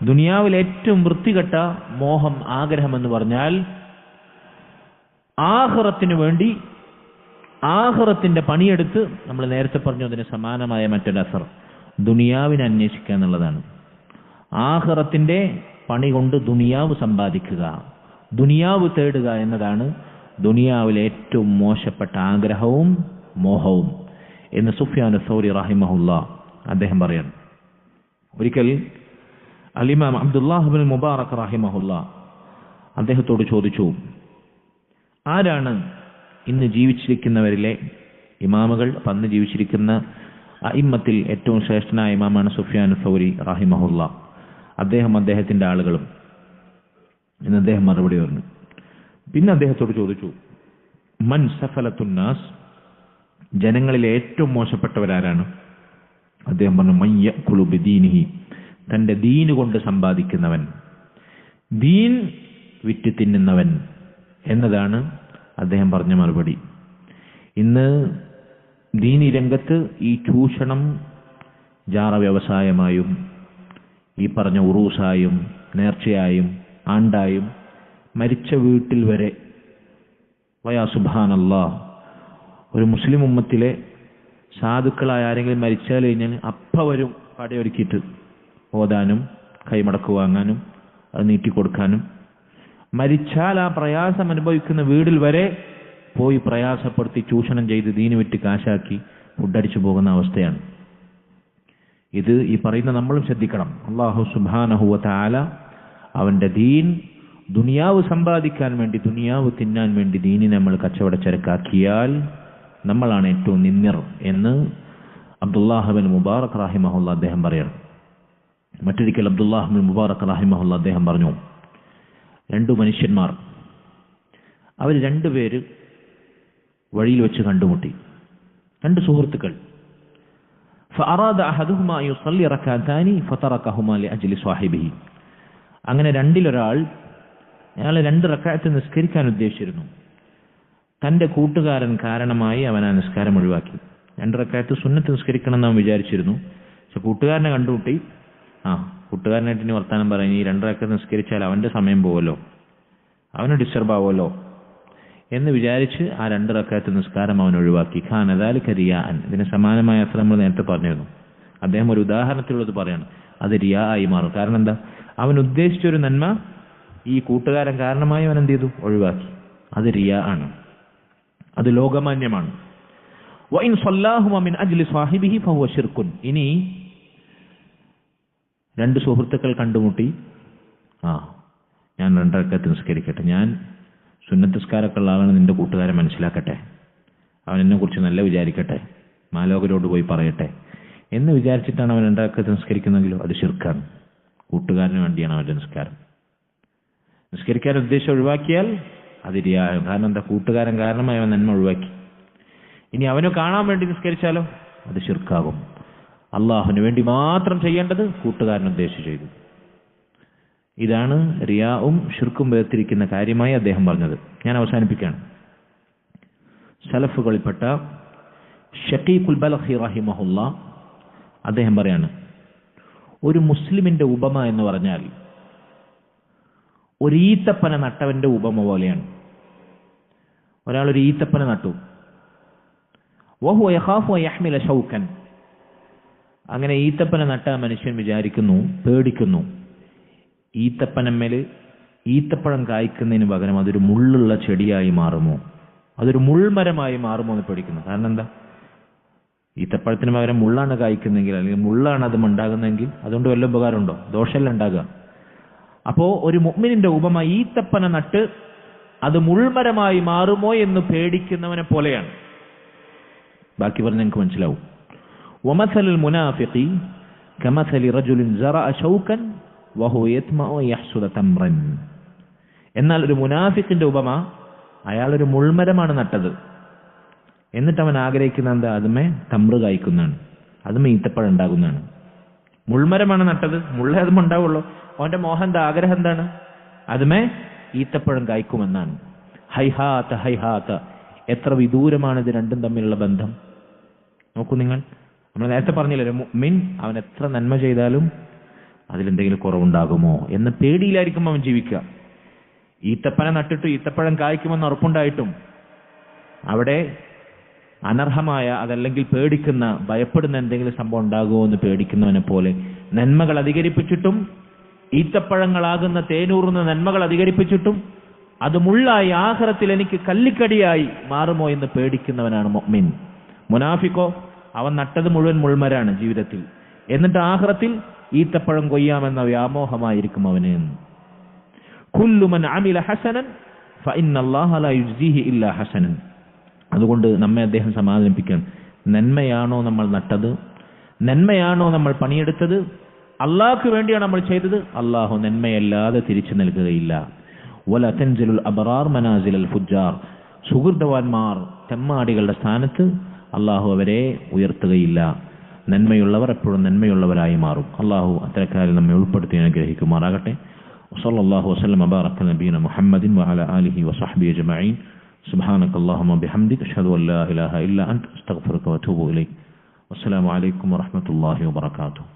ദുനിയാവിലെ ഏറ്റവും വൃത്തികെട്ട മോഹം, ആഗ്രഹം എന്ന് പറഞ്ഞാൽ ആഖിറത്തിന് വേണ്ടി ആഖിറത്തിന്റെ പണിയെടുത്ത്, നമ്മൾ നേരത്തെ പറഞ്ഞു അതിന് സമാനമായ മറ്റൊരു അസർ, ദുനിയാവിനെ അന്വേഷിക്കുക എന്നുള്ളതാണ്. ആഖിറത്തിന്റെ പണി കൊണ്ട് ദുനിയാവ് സമ്പാദിക്കുക, ദുനിയാവ് തേടുക എന്നതാണ് ദുനിയാവിലെ ഏറ്റവും മോശപ്പെട്ട ആഗ്രഹവും മോഹവും എന്ന് സുഫ്യാൻ സൗരി റഹിമഹുല്ലാഹ് അദ്ദേഹം പറയാണ്. ഒരിക്കൽ അലിമാം അബ്ദുല്ലാഹ് ഇബ്നുൽ മുബാറക് റഹിമഹുല്ലാഹ് അദ്ദേഹത്തോട് ചോദിച്ചു, ആരാണ് ഇന്ന് ജീവിച്ചിരിക്കുന്നവരിലെ ഇമാമുകൾ? അന്ന് ജീവിച്ചിരിക്കുന്ന അഇമ്മത്തിൽ ഏറ്റവും ശ്രേഷ്ഠനായ ഇമാമാണ് സുഫ്യാൻ സൗരി റഹിമഹുല്ലാഹ്, അദ്ദേഹത്തിന്റെ ആളുകളും എന്ന് അദ്ദേഹം മറുപടി പറഞ്ഞു. പിന്നെ അദ്ദേഹത്തോട് ചോദിച്ചു, മൻ സഫലത്തുന്നാസ്, ജനങ്ങളിലെ ഏറ്റവും മോശപ്പെട്ടവരാരാണ്? അദ്ദേഹം പറഞ്ഞു, മയ്യഖുലു ബിദീനിഹി, തന്റെ ദീന് കൊണ്ട് സമ്പാദിക്കുന്നവൻ, ദീൻ വിറ്റ് തിന്നുന്നവൻ എന്നതാണ് അദ്ദേഹം പറഞ്ഞ മറുപടി. ഇന്ന് ദീനി രംഗത്ത് ഈ ചൂഷണം ജാറ വ്യവസായമായും ഈ പറഞ്ഞ ഉറൂസായും നേർച്ചയായും ആണ്ടായും മരിച്ച വീട്ടിൽ വരെ, വയാ സുബ്ഹാനല്ലാഹ്, ഒരു മുസ്ലിം ഉമ്മത്തിലെ സാധുക്കളായ ആരെങ്കിലും മരിച്ചാൽ കഴിഞ്ഞാൽ വരും പടയൊരുക്കിയിട്ട് ഓതാനും കൈമടക്ക് വാങ്ങാനും അത് നീട്ടിക്കൊടുക്കാനും, മരിച്ചാൽ ആ പ്രയാസം അനുഭവിക്കുന്ന വീടിൽ വരെ പോയി പ്രയാസപ്പെടുത്തി ചൂഷണം ചെയ്ത് ദീന് വിറ്റ് കാശാക്കി ഫുഡടിച്ചു പോകുന്ന അവസ്ഥയാണ്. ഇത് ഈ പറയുന്ന നമ്മളും ശ്രദ്ധിക്കണം. അല്ലാഹു സുബ്ഹാനഹു വ തആല അവന്റെ ദീൻ ദുനിയാവ് സമ്പാദിക്കാൻ വേണ്ടി, ദുനിയാവ് തിന്നാൻ വേണ്ടി ദീനിനെ നമ്മൾ കച്ചവടച്ചരക്കാക്കിയാൽ നമ്മളാണ് ഏറ്റവും നിന്ദ്യർ എന്ന് അബ്ദുല്ലാഹ് ഇബ്നു മുബാറക് റഹിമഹുല്ലാഹ് അദ്ദേഹം പറയണം. മറ്റൊരിക്കൽ അബ്ദുല്ലാഹ് ഇബ്നു മുബാറക് റഹിമഹുല്ലാഹ് അദ്ദേഹം പറഞ്ഞു, 2 മനുഷ്യന്മാർ, അവർ 2 പേര് വഴിയിൽ വെച്ച് കണ്ടുമുട്ടി, 2 സുഹൃത്തുക്കൾ. فأراد أحدهما أن يصلي ركعتان فتركهما لأجل صاحبه. അങ്ങനെ രണ്ടിലൊരാൾ, അയാൾ 2 റക്അത്ത് നിസ്കരിക്കാൻ ഉദ്ദേശിച്ചിരുന്നു. തന്റെ കൂട്ടുകാരൻ കാരണമായി അവൻ ആ നിസ്കാരം ഒഴിവാക്കി. 2 റക്അത്ത് സുന്നത്ത് നിസ്കരിക്കണം എന്ന് അവൻ വിചാരിച്ചിരുന്നു. പക്ഷെ കൂട്ടുകാരനെ കണ്ടുമുട്ടി, കൂട്ടുകാരനായിട്ട് ഇനി വർത്താനം പറയാൻ, ഈ 2 റക്അത്ത് നിസ്കരിച്ചാൽ അവന്റെ സമയം പോവല്ലോ, അവന് ഡിസ്റ്റർബ് ആവുമല്ലോ എന്ന് വിചാരിച്ച് ആ 2 റക്അത്ത് നിസ്കാരം അവൻ ഒഴിവാക്കി. ഖാൻ അദാലിക റിയാഅൻ. ഇതിന് സമാനമായ അസ്രം നമ്മൾ നേരത്തെ പറഞ്ഞിരുന്നു. അദ്ദേഹം ഒരു ഉദാഹരണത്തിലുള്ളത് പറയാണ്, അത് റിയാ ആയി മാറും. കാരണം എന്താ? അവൻ ഉദ്ദേശിച്ചൊരു നന്മ ഈ കൂട്ടുകാരൻ കാരണമായി അവൻ എന്ത് ചെയ്തു? ഒഴിവാക്കി. അത് റിയാ ആണ്, അത് ലോകമാന്യമാണ്. വഇൻ സ്വല്ലാഹുമ മിൻ അജ്ലി സ്വാഹിബിഹി ഫഹുവ ശിർക്കുൻ. ഇനി 2 സുഹൃത്തുക്കൾ കണ്ടുമുട്ടി, ഞാൻ 2 റക്അത്ത് നിസ്കരിക്കട്ടെ, ഞാൻ സുന്നത്ത് നിസ്കാരമൊക്കെ ഉള്ള ആളാണ്, നിന്റെ കൂട്ടുകാരൻ മനസ്സിലാക്കട്ടെ, അവൻ എന്നെ കുറിച്ച് നല്ല വിചാരിക്കട്ടെ, മാലോകരോട് പോയി പറയട്ടെ എന്ന് വിചാരിച്ചിട്ടാണ് അവൻ 2 റക്അത്ത് നിസ്കരിക്കുന്നെങ്കിലോ അത് ശിർക്കാണ്. കൂട്ടുകാരന് വേണ്ടിയാണ് അവന്റെ നിസ്കാരം. നിസ്കരിക്കാൻ ഉദ്ദേശം ഒഴിവാക്കിയാൽ അത് റിയാഅ്. കാരണം എന്താ? കൂട്ടുകാരൻ കാരണമായി അവൻ നന്മ ഒഴിവാക്കി. ഇനി അവന് കാണാൻ വേണ്ടി നിസ്കരിച്ചാലോ അത് ശിർക്കാകും. അള്ളാഹുവിന് വേണ്ടി മാത്രം ചെയ്യേണ്ടത് കൂട്ടുകാരൻ ഉദ്ദേശിച്ച് ചെയ്തു. ഇതാണ് റിയാഉം ഷിർക്കും വേർതിരിക്കുന്ന കാര്യമായി അദ്ദേഹം പറഞ്ഞത്. ഞാൻ അവസാനിപ്പിക്കുകയാണ്. സലഫുകളിൽപ്പെട്ട ഷഖീഖുൽ ബൽഖി റഹിമഹുല്ലാ അദ്ദേഹം പറയാണ്, ഒരു മുസ്ലിമിന്റെ ഉപമ എന്ന് പറഞ്ഞാൽ ഒരു ഈത്തപ്പന നട്ടവന്റെ ഉപമ പോലെയാണ്. ഒരാൾ ഒരു ഈത്തപ്പന നട്ടു, വഹുവ യഖാഫു അൻ യഹ്മില ശൗകൻ. അങ്ങനെ ഈത്തപ്പന നട്ട മനുഷ്യൻ വിചാരിക്കുന്നു, പേടിക്കുന്നു, ഈത്തപ്പനമ്മേല് ഈത്തപ്പഴം കായ്ക്കുന്നതിന് പകരം അതൊരു മുള്ളുള്ള ചെടിയായി മാറുമോ, അതൊരു മുൾമരമായി മാറുമോ എന്ന് പേടിക്കുന്നു. കാരണം എന്താ, ഈത്തപ്പഴത്തിന് പകരം മുള്ളാണ് കായ്ക്കുന്നെങ്കിൽ, അല്ലെങ്കിൽ മുള്ളാണ് അതും ഉണ്ടാകുന്നതെങ്കിൽ അതുകൊണ്ട് വല്ല ഉപകാരമുണ്ടോ? ദോഷമല്ല ഉണ്ടാകുക. അപ്പോ ഒരു മുഅ്മിനിന്റെ ഉപമ ഈത്തപ്പന നട്ട് അത് മുൾമരമായി മാറുമോ എന്ന് പേടിക്കുന്നവനെ പോലെയാണ്. ബാക്കി പറഞ്ഞ നിങ്ങൾക്ക് മനസ്സിലാവും. വമസലുൽ മുനാഫിഖി കമസലി റജുലിൻ സറഅ ശൗകൻ വഹുവ യത്മഉ അൻ യഹ്സുദ തംറൻ. എന്നാൽ ഒരു മുനാഫിഖിന്റെ ഉപമ, അയാളൊരു മുൾമരമാണ് നട്ടത്, എന്നിട്ട് അവൻ ആഗ്രഹിക്കുന്ന എന്താ, അതുമേ തമ്ര് കായ്ക്കുന്നതാണ്, അതുമേ ഈത്തപ്പഴം ഉണ്ടാകുന്നതാണ്. മുൾമരമാണ് നട്ടത്, മുള്ളേ അതും ഉണ്ടാവുള്ളൂ. അവന്റെ മോഹം എന്താ, ആഗ്രഹം എന്താണ്, അതുമേ ഈത്തപ്പഴം കായ്ക്കുമെന്നാണ്. ഹൈഹാത്ത ഹൈഹാത്ത, എത്ര വിദൂരമാണ് ഇത് രണ്ടും തമ്മിലുള്ള ബന്ധം. നോക്കൂ നിങ്ങൾ, നമ്മൾ നേരത്തെ പറഞ്ഞില്ലേ, മുഅ്മിൻ അവൻ എത്ര നന്മ ചെയ്താലും അതിലെന്തെങ്കിലും കുറവുണ്ടാകുമോ എന്ന പേടിയിലായിരിക്കും അവൻ ജീവിക്കുക. ഈത്തപ്പന നട്ടിട്ട് ഈത്തപ്പഴം കായ്ക്കുമെന്ന് ഉറപ്പുണ്ടായിട്ടും അവിടെ അനർഹമായ, അതല്ലെങ്കിൽ പേടിക്കുന്ന, ഭയപ്പെടുന്ന എന്തെങ്കിലും സംഭവം ഉണ്ടാകുമോ എന്ന് പേടിക്കുന്നവനെ പോലെ നന്മകൾ അധികരിപ്പിച്ചിട്ടും, ഈത്തപ്പഴങ്ങളാകുന്ന തേനൂറുന്ന നന്മകൾ അധികരിപ്പിച്ചിട്ടും അത് മുള്ളായി ആഖിറത്തിൽ എനിക്ക് കല്ലിക്കടിയായി മാറുമോ എന്ന് പേടിക്കുന്നവനാണ് മുഅ്മിൻ. മുനാഫിക്കോ, അവൻ നട്ടത് മുഴുവൻ മുൾമരാണ് ജീവിതത്തിൽ, എന്നിട്ട് ആഖിറത്തിൽ ഈത്തപ്പഴം കൊയ്യാമെന്ന വ്യാമോഹമായിരിക്കും അവന്. കുല്ലു മൻ അമില ഹസനൻ ഫഇന്നല്ലാഹ ലാ യുജ്സിഹി ഇല്ലാ ഹസനൻ. അതുകൊണ്ട് നമ്മെ അദ്ദേഹം സമാധാനിപ്പിക്കണം. നന്മയാണോ നമ്മൾ നട്ടത്, നന്മയാണോ നമ്മൾ പണിയെടുത്തത്, അള്ളാഹ്ക്ക് വേണ്ടിയാണ് നമ്മൾ ചെയ്തത്, അള്ളാഹു നന്മയല്ലാതെ തിരിച്ചു നൽകുകയില്ല. വല തൻസിലുൽ അബ്റാർ മനാസിലൽ ഫുജ്ജാർ. സുഹൃതവാന്മാർ തെമ്മാടികളുടെ സ്ഥാനത്ത് അള്ളാഹു അവരെ ഉയർത്തുകയില്ല. നന്മയുള്ളവർ എപ്പോഴും നന്മയുള്ളവരായി മാറും. അള്ളാഹു അത്തരക്കാരിൽ നമ്മെ ഉൾപ്പെടുത്തി അനുഗ്രഹിക്കുമാറാകട്ടെ. വസല്ലല്ലാഹു വസല്ലം വബാറക നബിയന മുഹമ്മദിൻ വഅല ആലിഹി വസഹ്ബിഹി അജ്മഈൻ. സുബ്ഹാനകല്ലാഹുമ്മ ബിഹംദിക അഷ്ഹദു അൻ ലാ ഇലാഹ ഇല്ല അൻത അസ്തഗ്ഫിറുക വഅതൂബു ഇലൈക്. വസ്സലാമു അലൈക്കും വറഹ്മത്തുള്ളാഹി വബറകാതുഹു.